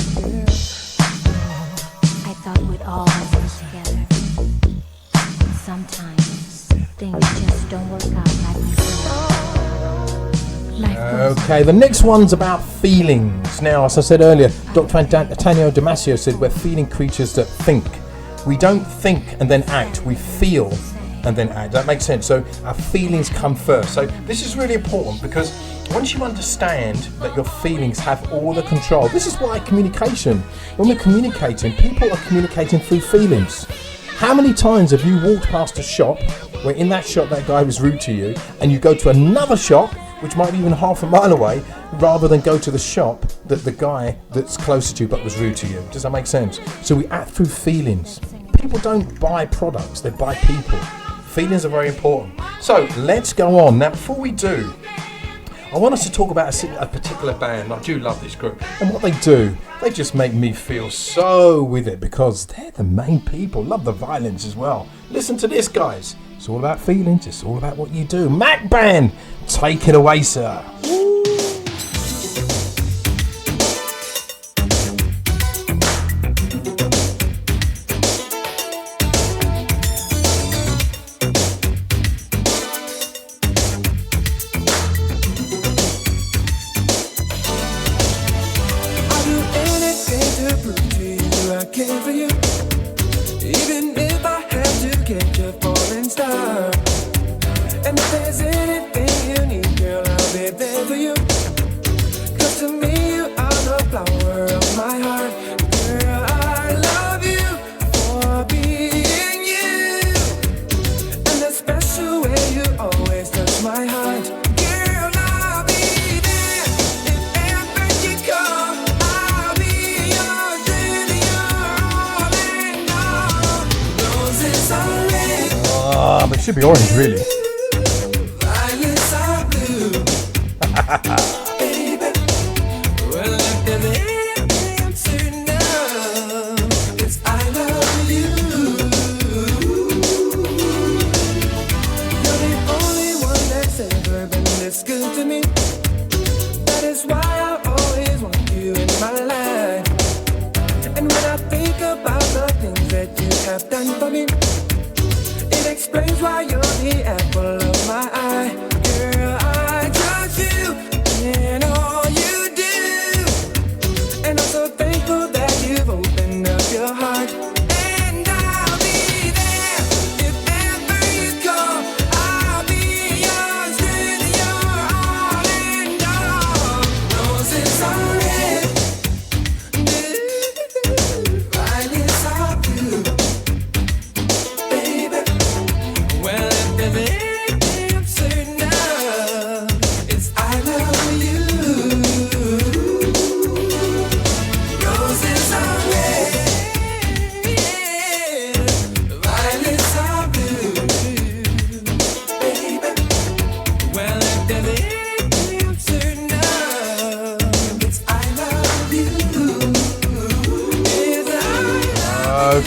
I thought we'd always be together. Sometimes things just don't work out like we thought. Okay, the next one's about feelings. Now, as I said earlier, Dr. Antonio Damasio said we're feeling creatures that think. We don't think and then act, we feel and then act. That makes sense. So our feelings come first. So this is really important because once you understand that your feelings have all the control, this is why communication, when we're communicating, people are communicating through feelings. How many times have you walked past a shop where in that shop that guy was rude to you and you go to another shop which might be even half a mile away, rather than go to the shop that the guy that's closer to you but was rude to you? Does that make sense? So we act through feelings. People don't buy products, they buy people. Feelings are very important. So let's go on. Now, before we do, I want us to talk about a particular band. I do love this group. And what they do, they just make me feel so with it because they're the main people. Love the violence as well. Listen to this, guys. It's all about feelings. It's all about what you do. Mac Band, take it away, sir. But it should be orange, really.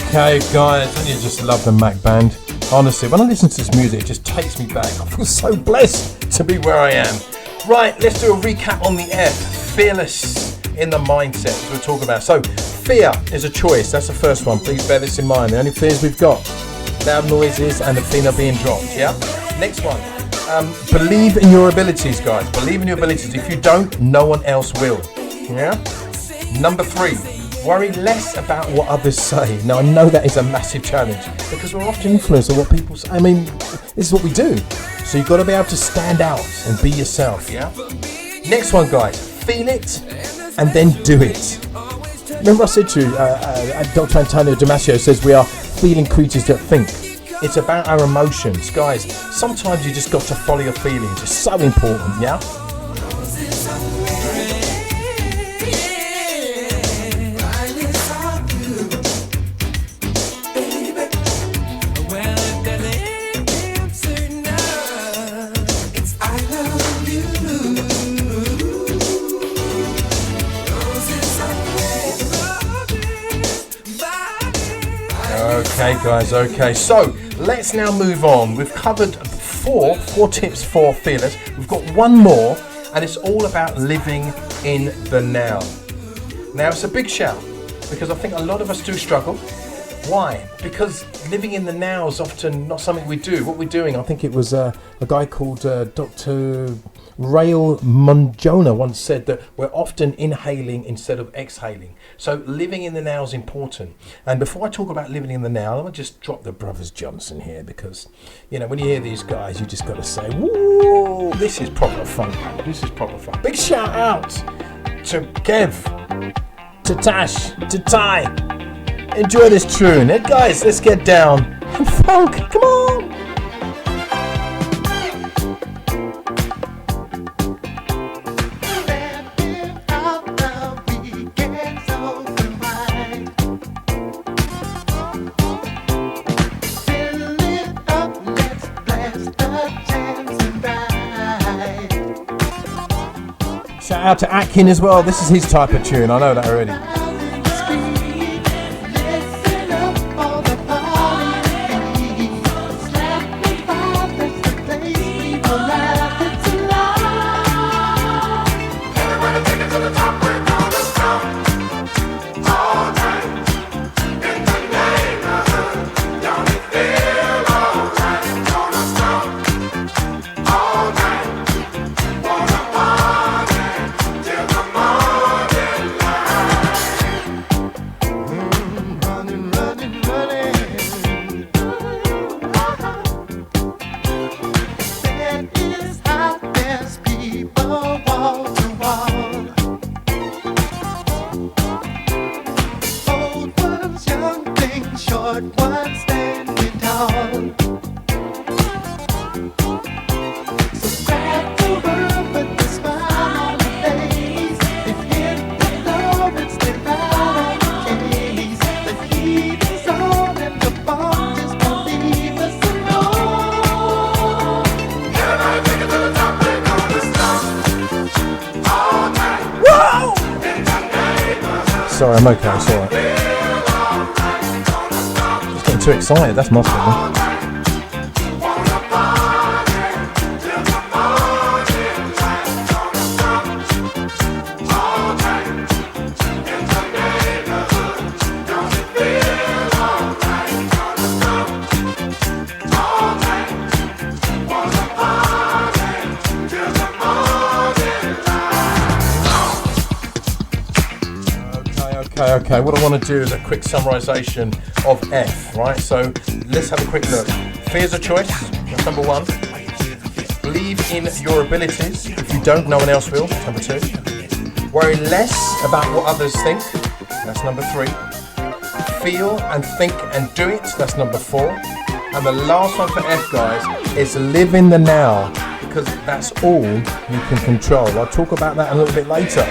Okay, guys, don't you just love the Mac Band? Honestly, when I listen to this music, it just takes me back. I feel so blessed to be where I am. Right, let's do a recap on the F. Fearless in the mindset, as we're talking about. So, fear is a choice. That's the first one. Please bear this in mind. The only fears we've got: loud noises and the feeling of being dropped. Yeah. Next one. Believe in your abilities, guys. Believe in your abilities. If you don't, no one else will. Yeah. Number 3. Worry less about what others say. Now, I know that is a massive challenge because we're often influenced by what people say. I mean, this is what we do. So you've got to be able to stand out and be yourself, yeah? Next one, guys. Feel it and then do it. Remember I said to you, Dr. Antonio Damasio says we are feeling creatures that think. It's about our emotions. Guys, sometimes you just got to follow your feelings. It's so important, yeah? Okay, guys, okay. So, let's now move on. We've covered four tips for feelers. We've got one more, and it's all about living in the now. Now, it's a big shout, because I think a lot of us do struggle. Why? Because living in the now is often not something we do. What we're doing, I think it was a guy called Dr. Rael Monjona once said that we're often inhaling instead of exhaling. So living in the now is important. And before I talk about living in the now, I'm going to just drop the Brothers Johnson here, because, you know, when you hear these guys, you just got to say, woo, this is proper fun. This is proper fun. Big shout out to Kev, to Tash, to Ty. Enjoy this tune. Hey guys, let's get down and funk. Come on. Shout out to Atkin as well. This is his type of tune. I know that already. Sorry, I'm okay, it's alright. Just getting too excited, that's my problem. Okay, what I want to do is a quick summarisation of F, right? So let's have a quick look. Fear's a choice, that's number one. Believe in your abilities. If you don't, no one else will, that's number two. Worry less about what others think, that's number three. Feel and think and do it, that's number four. And the last one for F, guys, is live in the now, because that's all you can control. I'll talk about that a little bit later.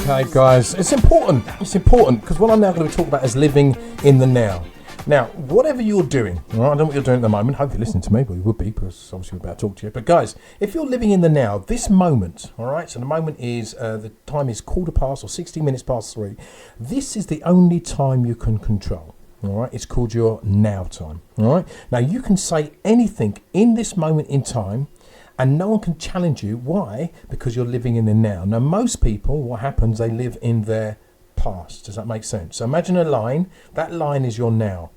Okay, guys, it's important. It's important because what I'm now going to talk about is living in the now. Now, whatever you're doing, all right, I don't know what you're doing at the moment. Hope you're listening to me, but you would be because obviously we're about to talk to you. But guys, if you're living in the now, this moment, all right, so the moment is, the time is 3:15 or 60 minutes past 3. This is the only time you can control. All right, it's called your now time. All right, now you can say anything in this moment in time and no one can challenge you. Why? Because you're living in the now. Now, most people, what happens, they live in their past. Does that make sense? So imagine a line. That line is your now.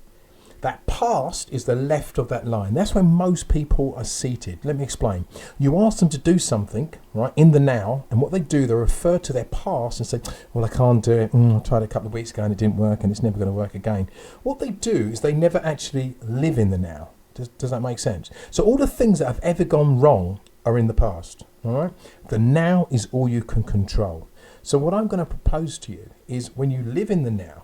That past is the left of that line. That's where most people are seated. Let me explain. You ask them to do something, right, in the now, and what they do, they refer to their past and say, well, I can't do it. I tried it a couple of weeks ago and it didn't work and it's never going to work again. What they do is they never actually live in the now. Does that make sense? So all the things that have ever gone wrong are in the past, all right? The now is all you can control. So what I'm going to propose to you is when you live in the now,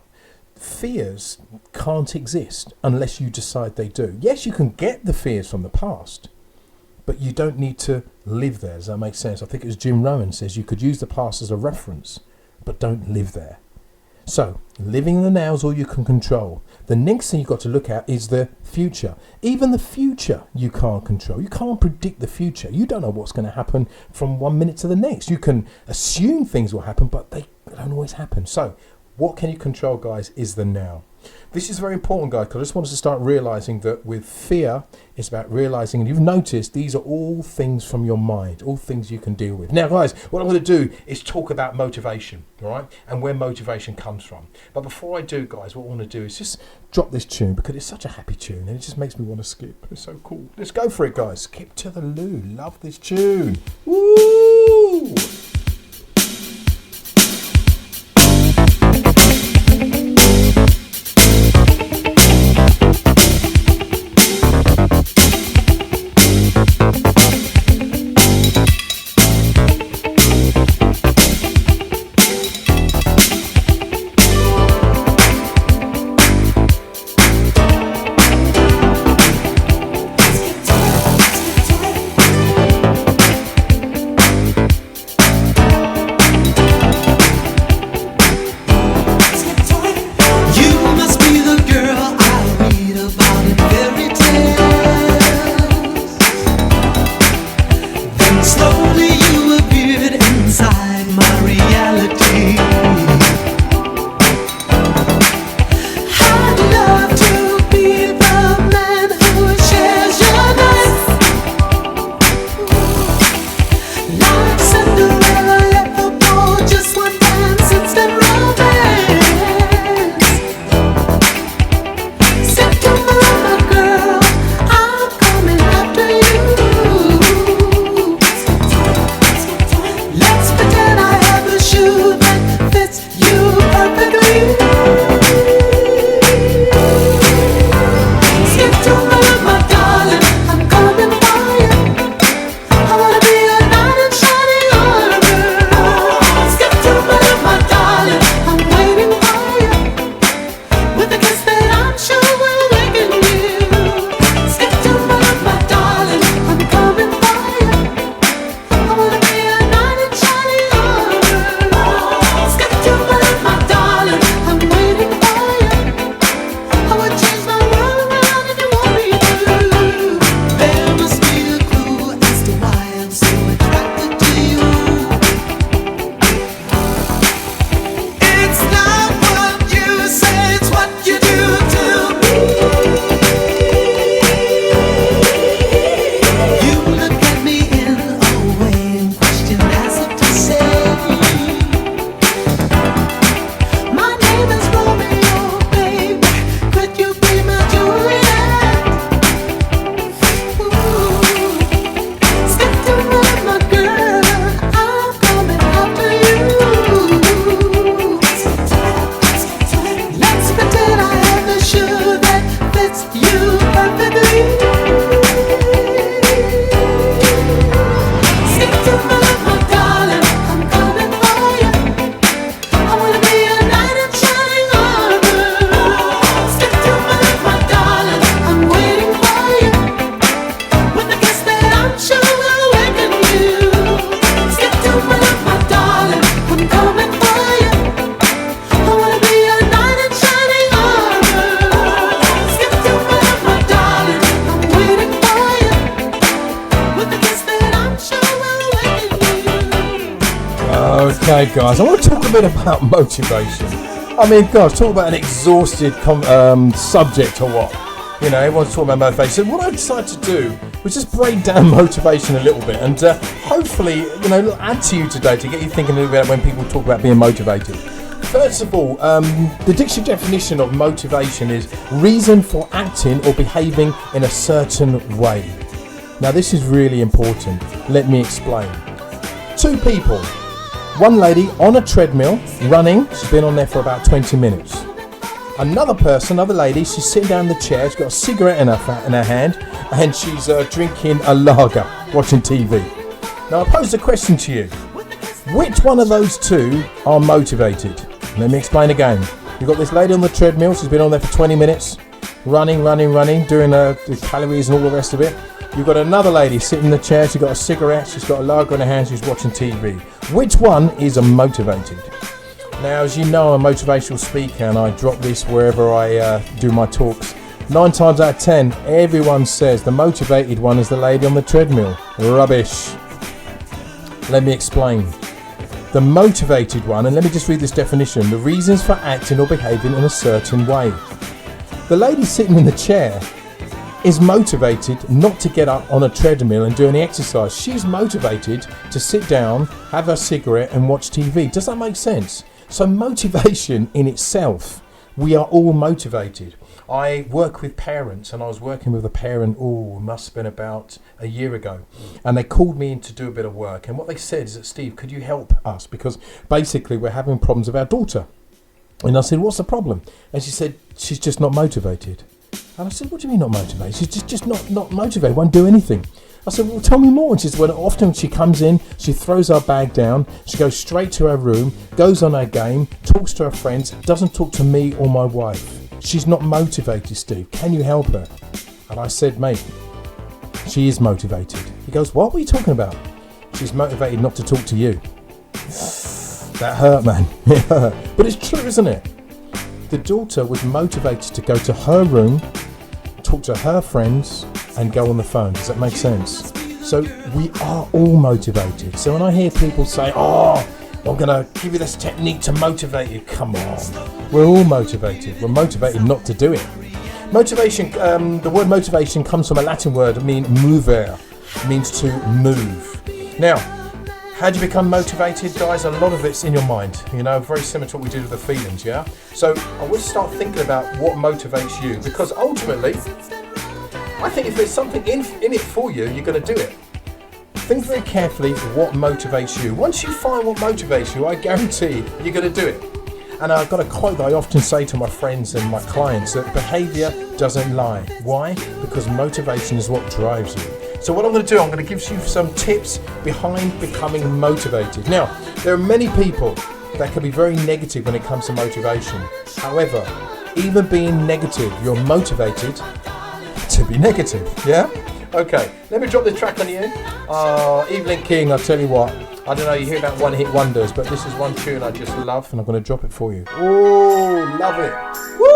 fears can't exist unless you decide they do. Yes, you can get the fears from the past, but you don't need to live there. Does that make sense? I think it was Jim Rohn says you could use the past as a reference, but don't live there. So living in the now is all you can control. The next thing you've got to look at is the future. Even the future you can't control. You can't predict the future. You don't know what's going to happen from 1 minute to the next. You can assume things will happen, but they don't always happen. So what can you control, guys, is the now. This is very important, guys, because I just want us to start realizing that with fear, it's about realizing, and you've noticed these are all things from your mind, all things you can deal with. Now, guys, what I'm going to do is talk about motivation, all right, and where motivation comes from. But before I do, guys, what I want to do is just drop this tune because it's such a happy tune and it just makes me want to skip. It's so cool. Let's go for it, guys. Skip to the loo. Love this tune. Woo! Okay, guys, I want to talk a bit about motivation. I mean, guys, talk about an exhausted subject or what? You know, everyone's talking about motivation. So what I decided to do was just break down motivation a little bit and hopefully, you know, add to you today to get you thinking a little bit when people talk about being motivated. First of all, the dictionary definition of motivation is reason for acting or behaving in a certain way. Now, this is really important. Let me explain. Two people. One lady on a treadmill, running. She's been on there for about 20 minutes. Another person, another lady, she's sitting down in the chair. She's got a cigarette in her hand, and she's drinking a lager, watching TV. Now, I pose the question to you. Which one of those two are motivated? Let me explain again. You've got this lady on the treadmill. She's been on there for 20 minutes, running, doing the calories and all the rest of it. You've got another lady sitting in the chair. She's got a cigarette. She's got a lager in her hand. She's watching TV. Which one is motivated? Now, as you know, I'm a motivational speaker, and I drop this wherever I do my talks. 9 times out of 10, everyone says the motivated one is the lady on the treadmill. Rubbish. Let me explain. The motivated one, and let me just read this definition, the reasons for acting or behaving in a certain way. The lady sitting in the chair is motivated not to get up on a treadmill and do any exercise. She's motivated to sit down, have a cigarette and watch TV. Does that make sense? So motivation in itself, we are all motivated. I work with parents, and I was working with a parent, it must have been about a year ago, and they called me in to do a bit of work, and what they said is that, Steve, could you help us? Because basically we're having problems with our daughter. And I said, what's the problem? And she said, she's just not motivated. And I said, what do you mean not motivated? She's just not motivated, won't do anything. I said, well, tell me more. And she said, well, often she comes in, she throws her bag down, she goes straight to her room, goes on her game, talks to her friends, doesn't talk to me or my wife. She's not motivated, Steve. Can you help her? And I said, mate, she is motivated. He goes, what were you talking about? She's motivated not to talk to you. That hurt, man. But it's true, isn't it? The daughter was motivated to go to her room, talk to her friends, and go on the phone. Does that make sense? So we are all motivated. So when I hear people say, I'm going to give you this technique to motivate you. Come on. We're all motivated. We're motivated not to do it. Motivation, the word motivation comes from a Latin word, mover. It means to move. Now, how do you become motivated, guys? A lot of it's in your mind, you know, very similar to what we do with the feelings, yeah? So I would start thinking about what motivates you, because ultimately, I think if there's something in it for you, you're going to do it. Think very carefully what motivates you. Once you find what motivates you, I guarantee you're going to do it. And I've got a quote that I often say to my friends and my clients, that behaviour doesn't lie. Why? Because motivation is what drives you. So what I'm going to do, I'm going to give you some tips behind becoming motivated. Now, there are many people that can be very negative when it comes to motivation. However, even being negative, you're motivated to be negative, yeah? Okay, let me drop the track on you. Evelyn King, I'll tell you what, I don't know, you hear about one-hit wonders, but this is one tune I just love, and I'm going to drop it for you. Oh, love it. Woo!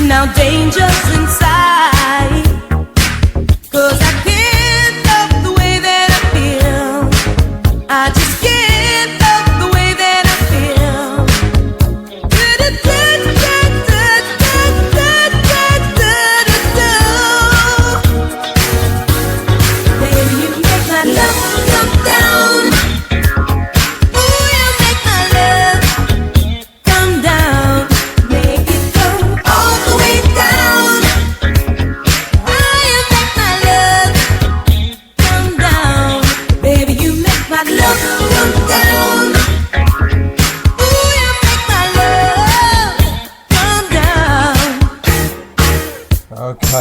Now danger's inside.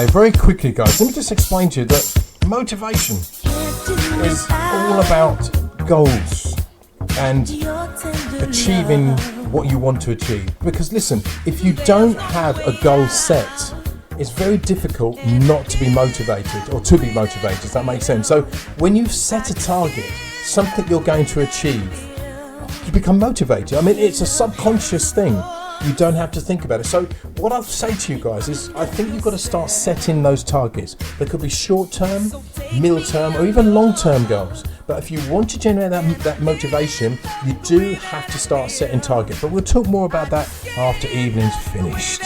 Okay, very quickly, guys, let me just explain to you that motivation is all about goals and achieving what you want to achieve. Because listen, if you don't have a goal set, it's very difficult not to be motivated or to be motivated. Does that make sense? So when you set a target, something you're going to achieve, you become motivated. I mean, it's a subconscious thing. You don't have to think about it. So what I'll say to you guys is I think you've got to start setting those targets. They could be short-term, middle-term, or even long-term goals. But if you want to generate that motivation, you do have to start setting targets. But we'll talk more about that after evening's finished.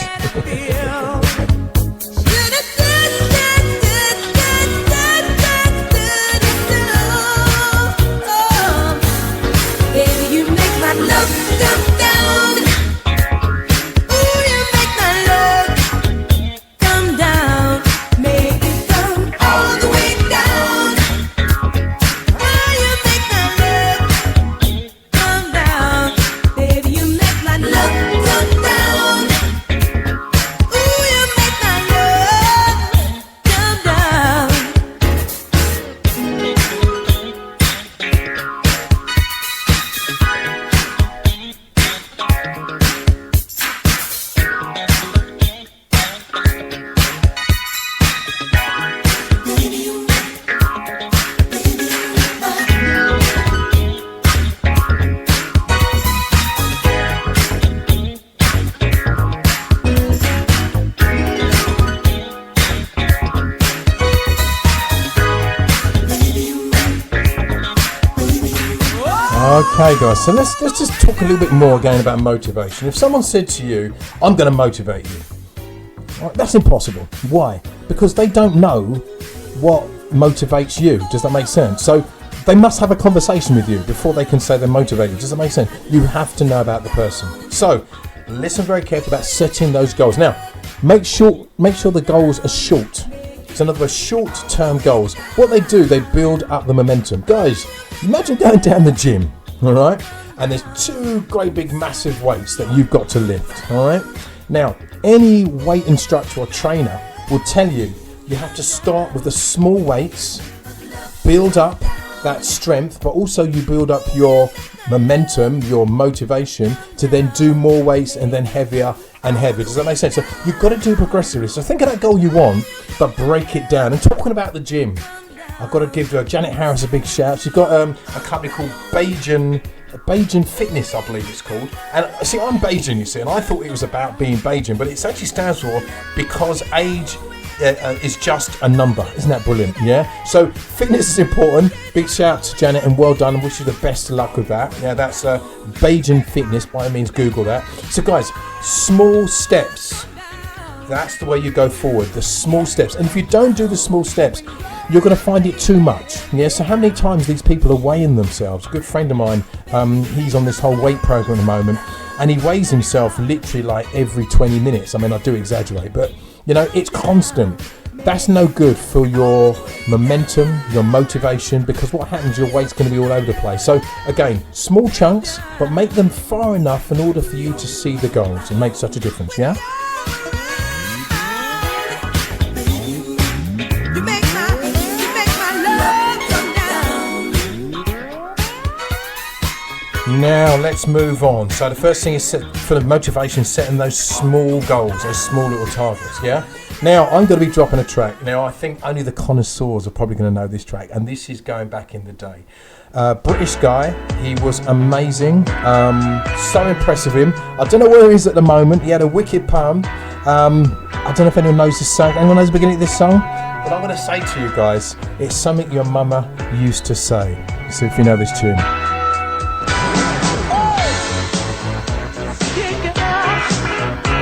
Okay guys, so let's just talk a little bit more again about motivation. If someone said to you, I'm going to motivate you, right, that's impossible. Why? Because they don't know what motivates you. Does that make sense? So they must have a conversation with you before they can say they're motivated. Does that make sense? You have to know about the person. So listen very carefully about setting those goals. Now, make sure the goals are short. So in other words, short-term goals. What they do, they build up the momentum. Guys, imagine going down the gym, all right? And there's two great big massive weights that you've got to lift, all right? Now, any weight instructor or trainer will tell you you have to start with the small weights, build up that strength, but also you build up your momentum, your motivation to then do more weights and then heavier and heavier. Does that make sense? So you've got to do progressively. So think of that goal you want, but break it down. And talking about the gym, I've got to give Janet Harris a big shout. She's got a company called Bajan Fitness, I believe it's called. And see, I'm Bajan, you see, and I thought it was about being Bajan, but it actually stands for because age is just a number. Isn't that brilliant? Yeah. So fitness is important. Big shout out to Janet and well done, and wish you the best of luck with that. Yeah, that's Bajan Fitness. By all means, Google that. So guys, small steps. That's the way you go forward. The small steps. And if you don't do the small steps, you're going to find it too much. Yeah. So how many times these people are weighing themselves? A good friend of mine, he's on this whole weight program at the moment, and he weighs himself literally like every 20 minutes. I mean, I do exaggerate, but you know, it's constant. That's no good for your momentum, your motivation, because what happens, your weight's going to be all over the place. So again, small chunks, but make them far enough in order for you to see the goals and make such a difference, yeah? Now let's move on. So the first thing is for the motivation, setting those small goals, those small little targets, yeah? Now I'm going to be dropping a track. Now I think only the connoisseurs are probably going to know this track, and this is going back in the day. British guy, he was amazing, so impressive him. I don't know where he is at the moment. He had a wicked poem. I don't know if anyone knows this song. Anyone knows the beginning of this song? But I'm going to say to you guys, it's something your mama used to say. So if you know this tune.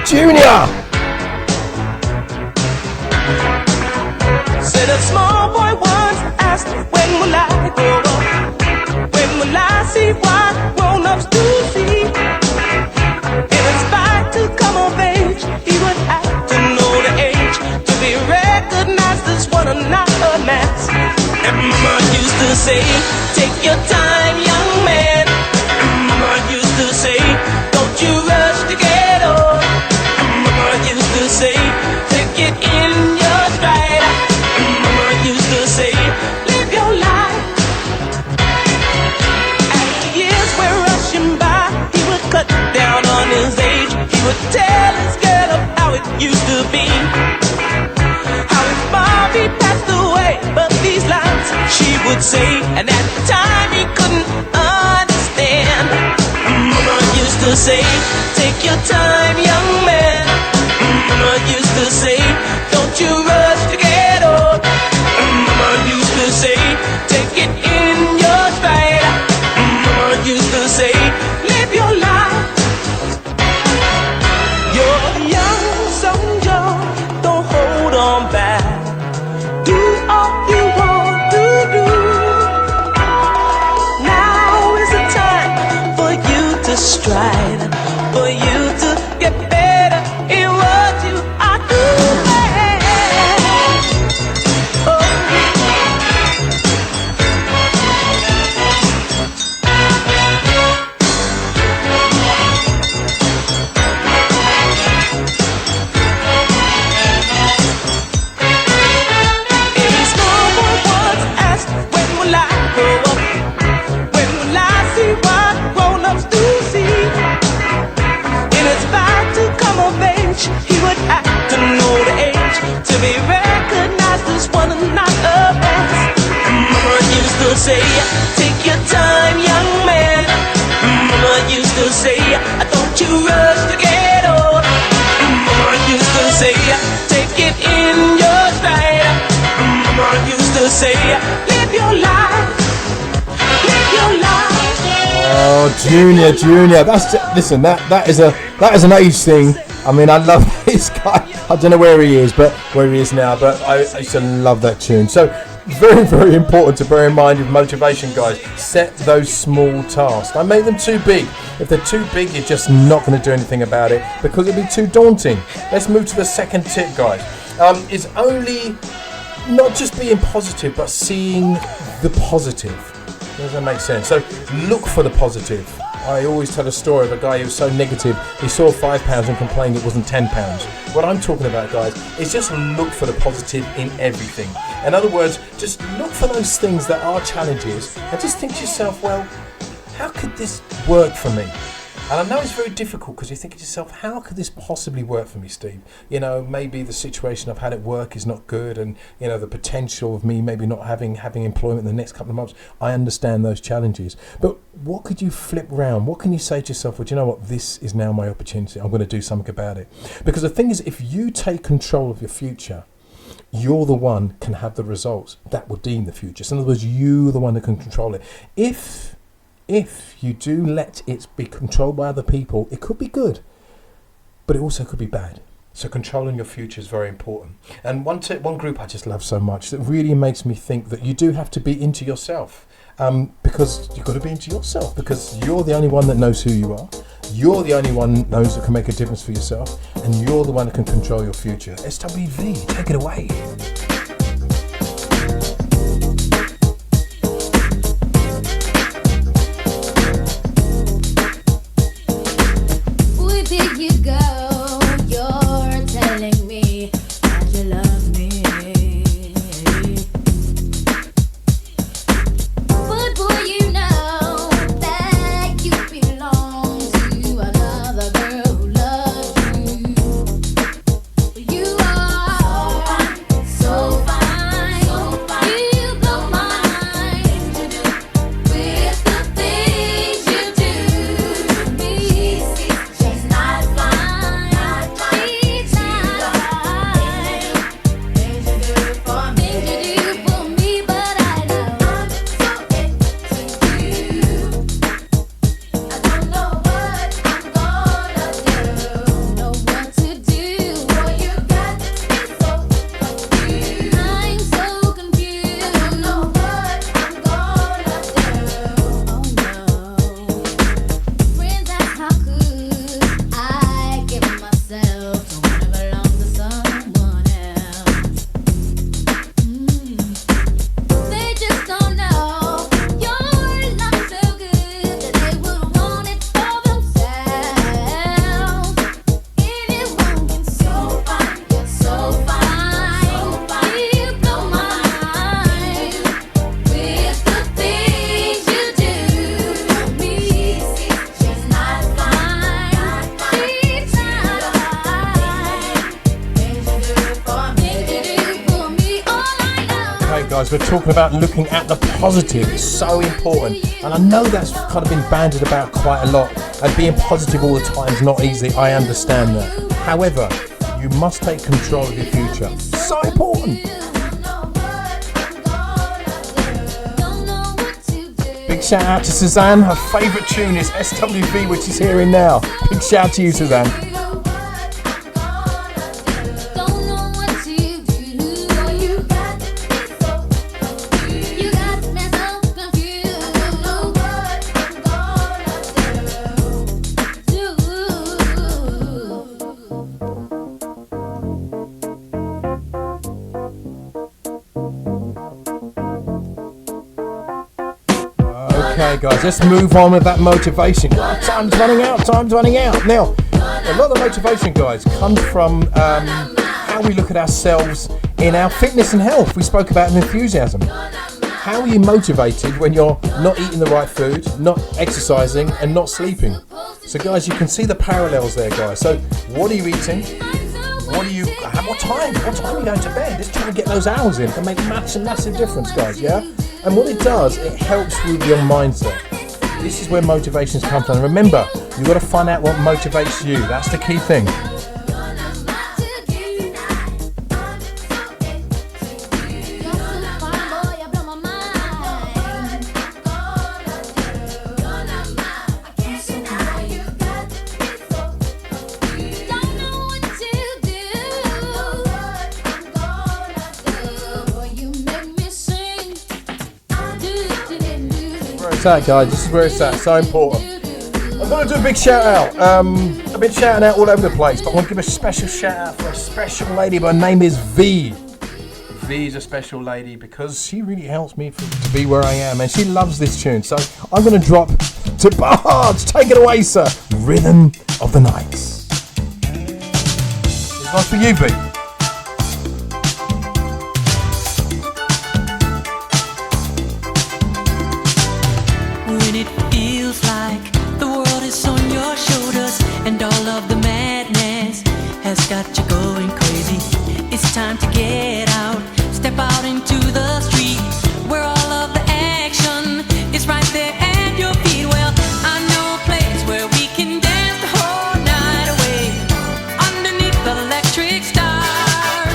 Junior! Said a small boy once asked, when will I grow up? When will I see what grown-ups do see? If it's back to come of age, he would have to know the age to be recognized as one and not a man's. And Mama used to say, take your time, young man. And Mama used to say, don't you rush to get old. Mama used to say, take it in your do all you want to do. Now is the time for you to strive, for you to get better in what you are doing. He would have to know the age to be recognized as one and not a past. Mama used to say, take your time, young man. Mama used to say, don't you rush to get old. Mama used to say, take it in your stride. Mama used to say, live your life, live your life. Oh, Junior, listen. That is an age thing. I mean, I love this guy. I don't know where he is, where he is now, but I used to love that tune. So, very, very important to bear in mind with motivation, guys. Set those small tasks. Don't make them too big. If they're too big, you're just not going to do anything about it because it'll be too daunting. Let's move to the second tip, guys. Is only not just being positive, but seeing the positive. Does that make sense? So, look for the positive. I always tell a story of a guy who was so negative, he saw £5 and complained it wasn't £10. What I'm talking about, guys, is just look for the positive in everything. In other words, just look for those things that are challenges and just think to yourself, well, how could this work for me? And I know it's very difficult because you think to yourself, how could this possibly work for me, Steve? You know, maybe the situation I've had at work is not good and, you know, the potential of me maybe not having employment in the next couple of months. I understand those challenges. But what could you flip round? What can you say to yourself, well, do you know what? This is now my opportunity. I'm going to do something about it. Because the thing is, if you take control of your future, you're the one can have the results that will deem the future. So in other words, you're the one that can control it. If you do let it be controlled by other people, it could be good, but it also could be bad. So controlling your future is very important. And one group I just love so much that really makes me think that you do have to be into yourself, because you've got to be into yourself, because you're the only one that knows who you are. You're the only one that knows that can make a difference for yourself, and you're the one that can control your future. SWV, take it away. Guys, we're talking about looking at the positive. It's so important, and I know that's kind of been bandied about quite a lot, and being positive all the time is not easy. I understand that. However, you must take control of your future. So important. Big shout out to Suzanne. Her favourite tune is SWV, which is hearing now. Big shout to you, Suzanne. Okay, guys, let's move on with that motivation. Oh, time's running out. Now, a lot of the motivation, guys, comes from how we look at ourselves in our fitness and health. We spoke about enthusiasm. How are you motivated when you're not eating the right food, not exercising, and not sleeping? So, guys, you can see the parallels there, guys. So, what are you eating? What time? What time are you going to bed? Just try and get those hours in. It can make massive difference, guys, yeah? And what it does, it helps with your mindset. This is where motivations come from. Remember, you've got to find out what motivates you. That's the key thing. Guys, this is where it's at. So important. I'm going to do a big shout out. I've been shouting out all over the place, but I want to give a special shout out for a special lady. Her name is V. V is a special lady because she really helps me to be where I am, and she loves this tune. So I'm going to drop to Bards. Take it away, sir. Rhythm of the Night. This one's for you, V. And all of the madness has got you going crazy. It's time to get out, step out into the street, where all of the action is right there at your feet. Well, I know a place where we can dance the whole night away, underneath the electric stars.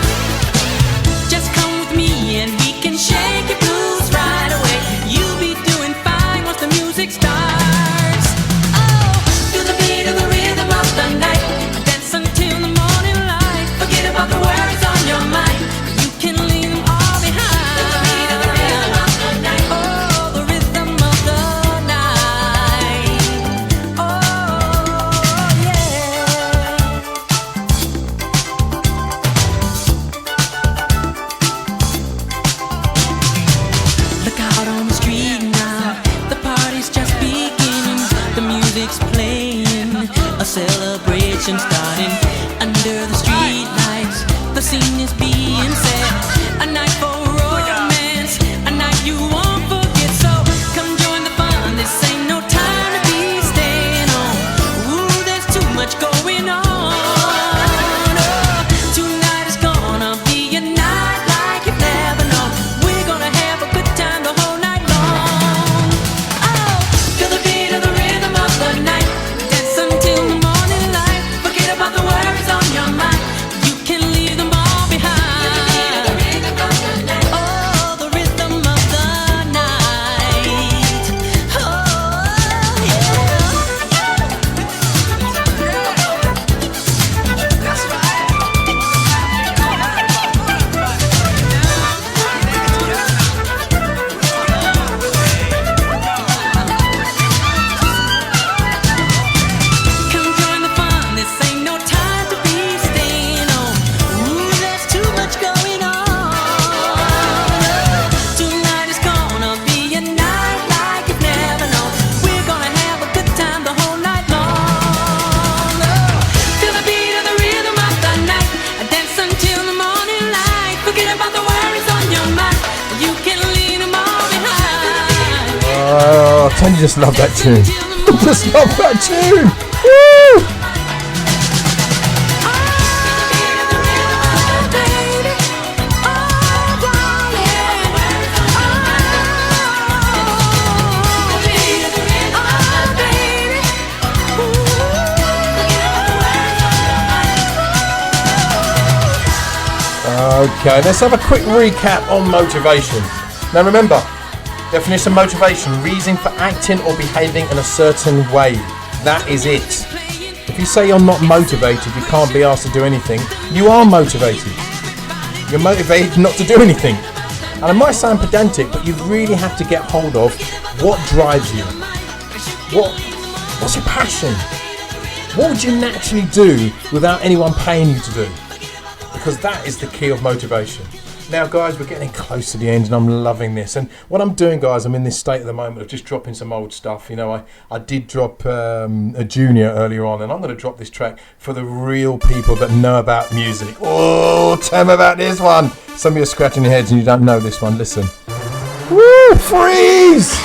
Just come with me and we can shake your blues right away. You'll be doing fine once the music starts. Celebration starting under the street lights. The scene is being set. A night for romance, a night you won't forget. So come join the fun. This ain't no time to be staying on. Ooh, there's too much going on. Oh, tonight is gonna be a night like you've never known. We're gonna have a good time the whole night long. Oh, feel the beat of the rhythm of the night. Dance until the morning light. Forget about the worries on your mind. You can leave them all behind. Oh, the rhythm of the night. Oh, yeah. That's right. Come join the fun. This ain't no time to be staying on. Ooh, there's too much going on. Tonight is gonna be a night like you've never known. We're gonna have a good time the whole night long. Feel the beat of the rhythm of the night. Dance until the morning light. Forget about the worries on your mind. You can leave them all behind. Oh, I tend to just love that tune. Just love that tune. Woo! Okay, let's have a quick recap on motivation. Now remember, definition of motivation, reason for acting or behaving in a certain way. That is it. If you say you're not motivated, you can't be asked to do anything, you are motivated. You're motivated not to do anything. And it might sound pedantic, but you really have to get hold of what drives you. What's your passion? What would you naturally do without anyone paying you to do? Because that is the key of motivation. Now, guys, we're getting close to the end, and I'm loving this. And what I'm doing, guys, I'm in this state at the moment of just dropping some old stuff. You know, I did drop a Junior earlier on, and I'm going to drop this track for the real people that know about music. Oh, tell me about this one. Some of you are scratching your heads and you don't know this one. Listen. Woo! Freeze!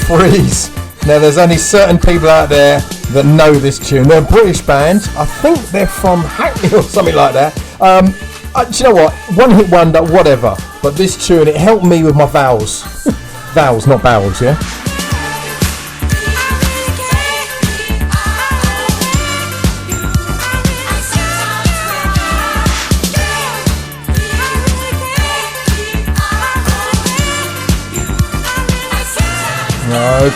Freeze. Now, there's only certain people out there that know this tune. They're a British band. I think they're from Hackney or something like that. Do you know what? One hit wonder, whatever. But this tune, it helped me with my vowels. Vowels, not bowels, yeah?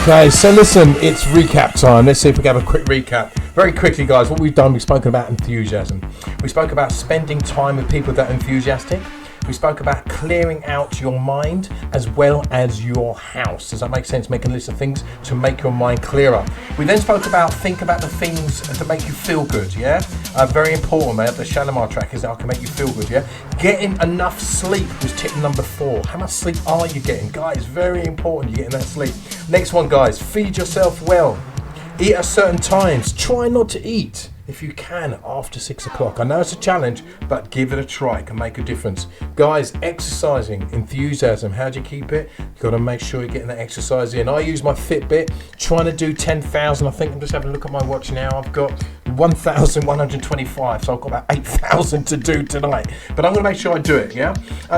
Okay, so listen, it's recap time. Let's see if we can have a quick recap. Very quickly, guys, what we've done, we've spoken about enthusiasm. We spoke about spending time with people that are enthusiastic. We spoke about clearing out your mind as well as your house. Does that make sense? Making a list of things to make your mind clearer. We then spoke about think about the things to make you feel good, yeah? Very important, man. The Shalimar track is that I can make you feel good, yeah? Getting enough sleep was tip number 4. How much sleep are you getting? Guys, very important you're getting that sleep. Next one, guys, feed yourself well. Eat at certain times. Try not to eat, if you can, after 6 o'clock. I know it's a challenge, but give it a try. It can make a difference. Guys, exercising, enthusiasm. How do you keep it? You've got to make sure you're getting that exercise in. I use my Fitbit, trying to do 10,000. I think I'm just having a look at my watch now. I've got 1,125, so I've got about 8,000 to do tonight. But I'm going to make sure I do it, yeah?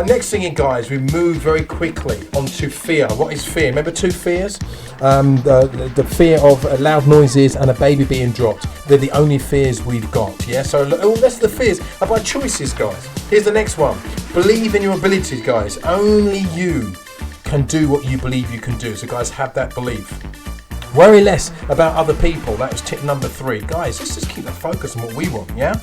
Next thing in, guys, we move very quickly onto fear. What is fear? Remember 2 fears? The fear of loud noises and a baby being dropped. They're the only fears we've got, yeah? So all the rest of the fears are by choices, guys. Here's the next one. Believe in your abilities, guys. Only you can do what you believe you can do. So guys, have that belief. Worry less about other people. That is tip number 3. Guys, let's just keep the focus on what we want, yeah?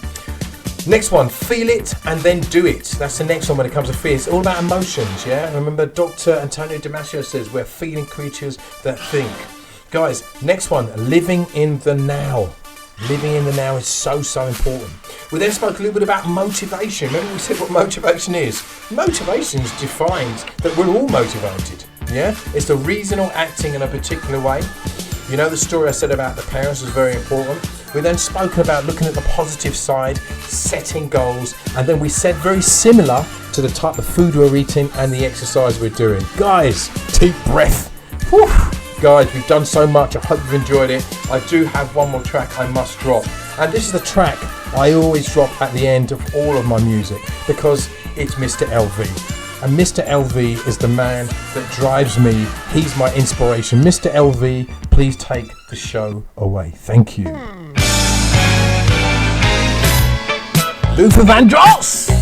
Next one, feel it and then do it. That's the next one when it comes to fear. It's all about emotions, yeah? Remember Dr. Antonio Damasio says we're feeling creatures that think. Guys, next one, living in the now. Living in the now is so important. We then spoke a little bit about motivation. Remember we said what motivation is? Motivation is defined that we're all motivated, yeah? It's the reason or acting in a particular way. You know the story I said about the parents was very important. We then spoke about looking at the positive side, setting goals, and then we said very similar to the type of food we're eating and the exercise we're doing. Guys, deep breath. Whew. Guys, we've done so much. I hope you've enjoyed it. I do have one more track I must drop. And this is the track I always drop at the end of all of my music because it's Mr. LV. And Mr. LV is the man that drives me. He's my inspiration. Mr. LV, please take the show away. Thank you. Luther Vandross!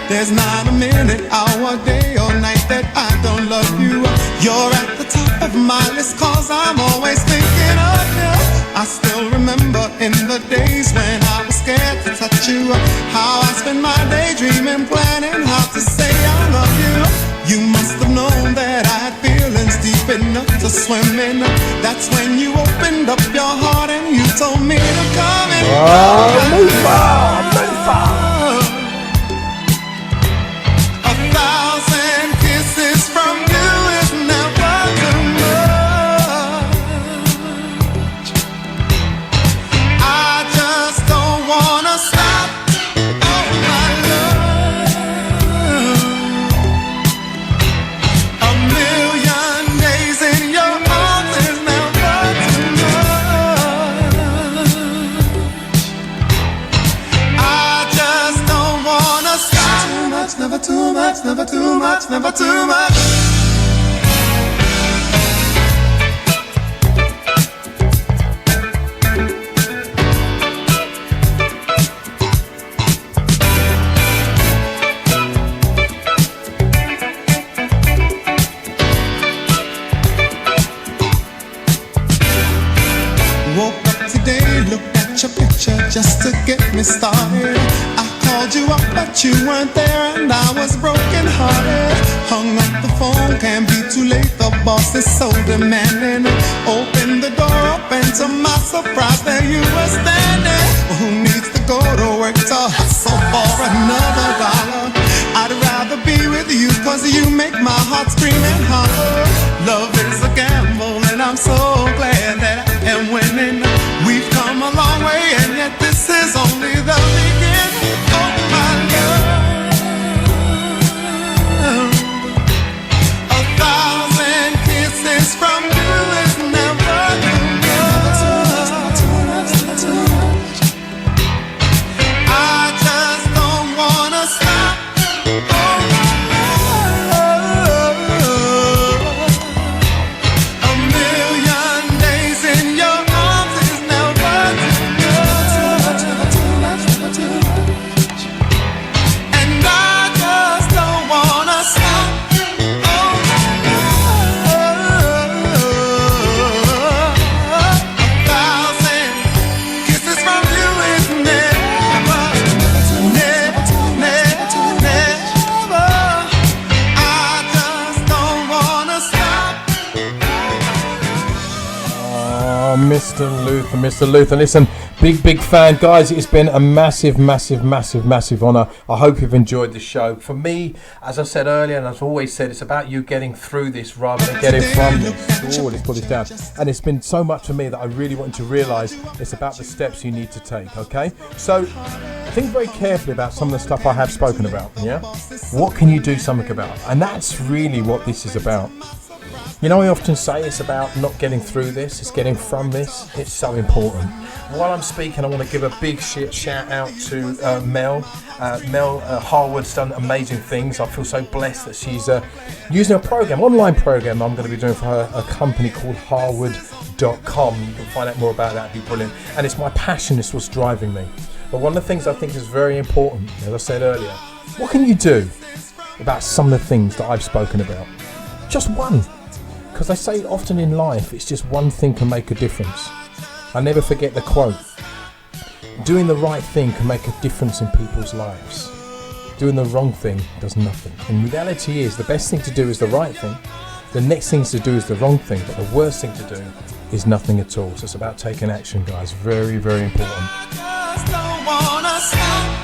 There's not a minute, hour, day or night that I don't love you. You're at the top of my list cause I'm always thinking of you. I still remember in the days when I was scared to touch you, how I spent my day dreaming, planning how to say I love you. You must have known that I had feelings deep enough to swim in. That's when you opened up your heart and you told me to come in. Never too much, never too much. Woke up today, looked at your picture just to get me started. I called you up but you weren't there and I was broken hearted. Hung up the phone, can't be too late, the boss is so demanding. Opened the door up and to my surprise there you were standing. Well, who needs to go to work to hustle for another dollar? I'd rather be with you cause you make my heart scream and holler. Love is a gamble and I'm so glad that I am winning. We've come a long way and yet this is only the beginning. Oh my love, 1,000 kisses from you is never too much. I just don't wanna stop. Oh my love, a million days. Mr. Luther. Listen, big fan, guys. It's been a massive honour. I hope you've enjoyed the show. For me, as I said earlier, and I've always said, it's about you getting through this rather than getting from this. Oh, let's put this down. And it's been so much for me that I really want you to realise it's about the steps you need to take, okay? So, think very carefully about some of the stuff I have spoken about, yeah? What can you do something about? And that's really what this is about. You know, I often say it's about not getting through this, it's getting from this. It's so important. While I'm speaking, I want to give a big shout out to Mel. Mel Harwood's done amazing things. I feel so blessed that she's using a program, online program I'm going to be doing for her, a company called Harwood.com. You can find out more about that, it'd be brilliant. And it's my passion, it's what's driving me. But one of the things I think is very important, as I said earlier, what can you do about some of the things that I've spoken about? Just one. Because I say often in life, it's just one thing can make a difference. I never forget the quote. Doing the right thing can make a difference in people's lives. Doing the wrong thing does nothing. And reality is, the best thing to do is the right thing. The next thing to do is the wrong thing. But the worst thing to do is nothing at all. So it's about taking action, guys. Very important. Just don't wanna stop.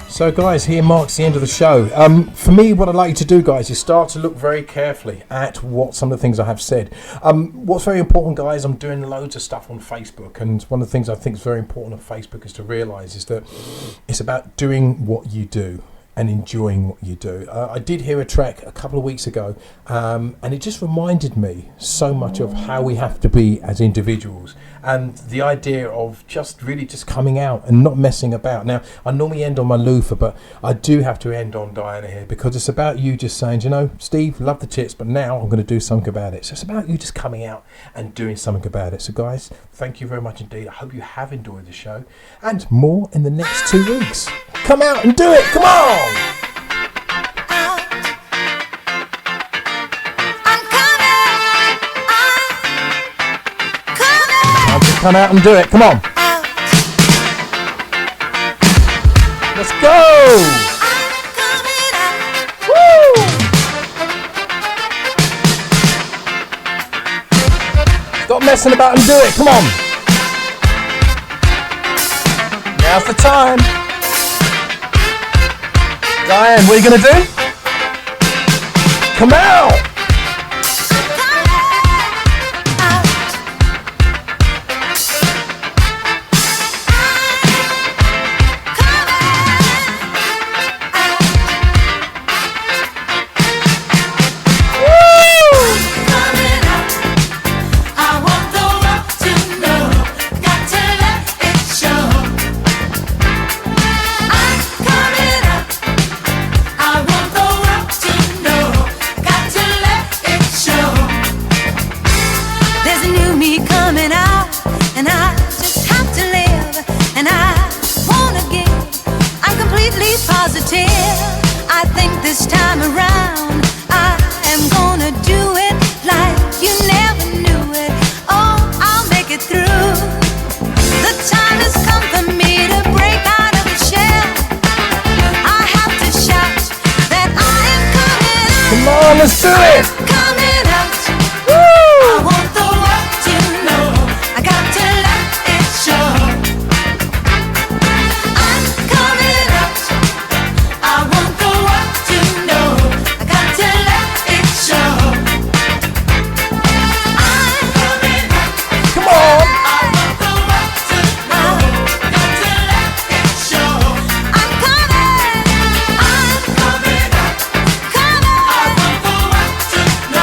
So guys, here marks the end of the show. For me, what I'd like you to do, guys, is start to look very carefully at what some of the things I have said. What's very important, guys, I'm doing loads of stuff on Facebook, and one of the things I think is very important on Facebook is to realise is that it's about doing what you do and enjoying what you do. I did hear a track a couple of weeks ago, and it just reminded me so much of how we have to be as individuals, and the idea of just really just coming out and not messing about. Now, I normally end on my loofah, but I do have to end on Diana here, because it's about you just saying, you know, Steve, love the tits, but now I'm going to do something about it. So it's about you just coming out and doing something about it. So guys, thank you very much indeed. I hope you have enjoyed the show, and more in the next 2 weeks. Come out and do it. Come on. Come out and do it. Come on. Let's go. Woo. Stop messing about and do it. Come on. Now's the time. Diane, what are you going to do? Come out. I think this time around I am gonna do it like you never knew it. Oh, I'll make it through. The time has come for me to break out of the shell. I have to shout that I am coming out. Come on, let's do it. Coming out. Woo! I want the world to know. I got to let it show. I'm coming out. I want the world to know. I got to let it show. I'm coming out. Come on. I want the world to know. Got to let it show. I'm coming. I'm coming out. Coming. I want the world to know.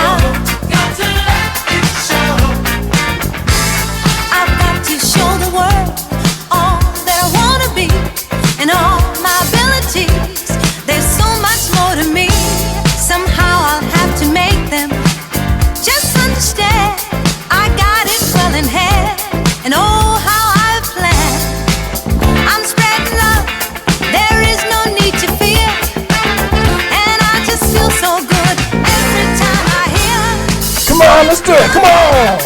on, let's do it. Come on.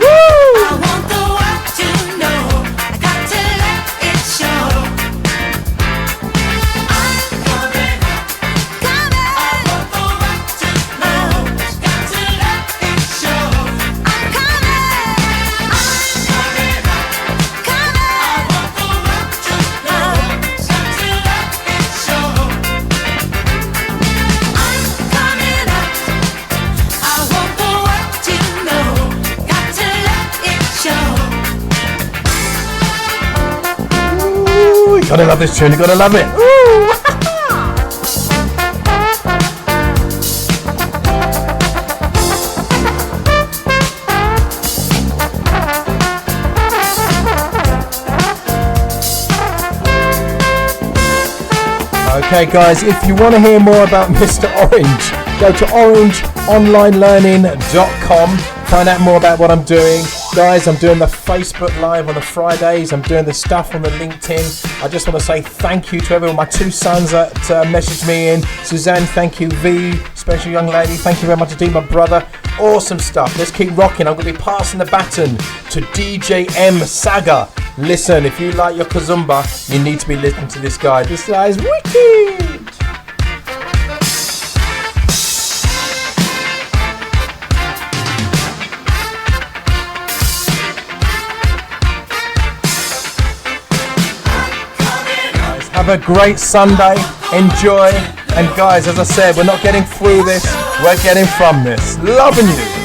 Woo! I want the world to know. I got to let it show. I'm coming up, coming. I want the world to know. Got to let it show. I'm coming, coming up, coming. I want the world to know. Got to let it show. I'm coming up. I want the world to know. Got to let it show. Ooh, you gotta love this tune, you gotta love it. Ooh. Okay guys, if you want to hear more about Mr. Orange, go to orangeonlinelearning.com. Find out more about what I'm doing. Guys, I'm doing the Facebook Live on the Fridays. I'm doing the stuff on the LinkedIn. I just want to say thank you to everyone. My two sons that messaged me in. Suzanne, thank you. V, special young lady, thank you very much indeed. My brother, awesome stuff. Let's keep rocking. I'm going to be passing the baton to DJ M Saga. Listen, if you like your kazumba, you need to be listening to this guy. This guy is wicked. Have a great Sunday. Enjoy. And guys, as I said, we're not getting through this. We're getting from this. Loving you.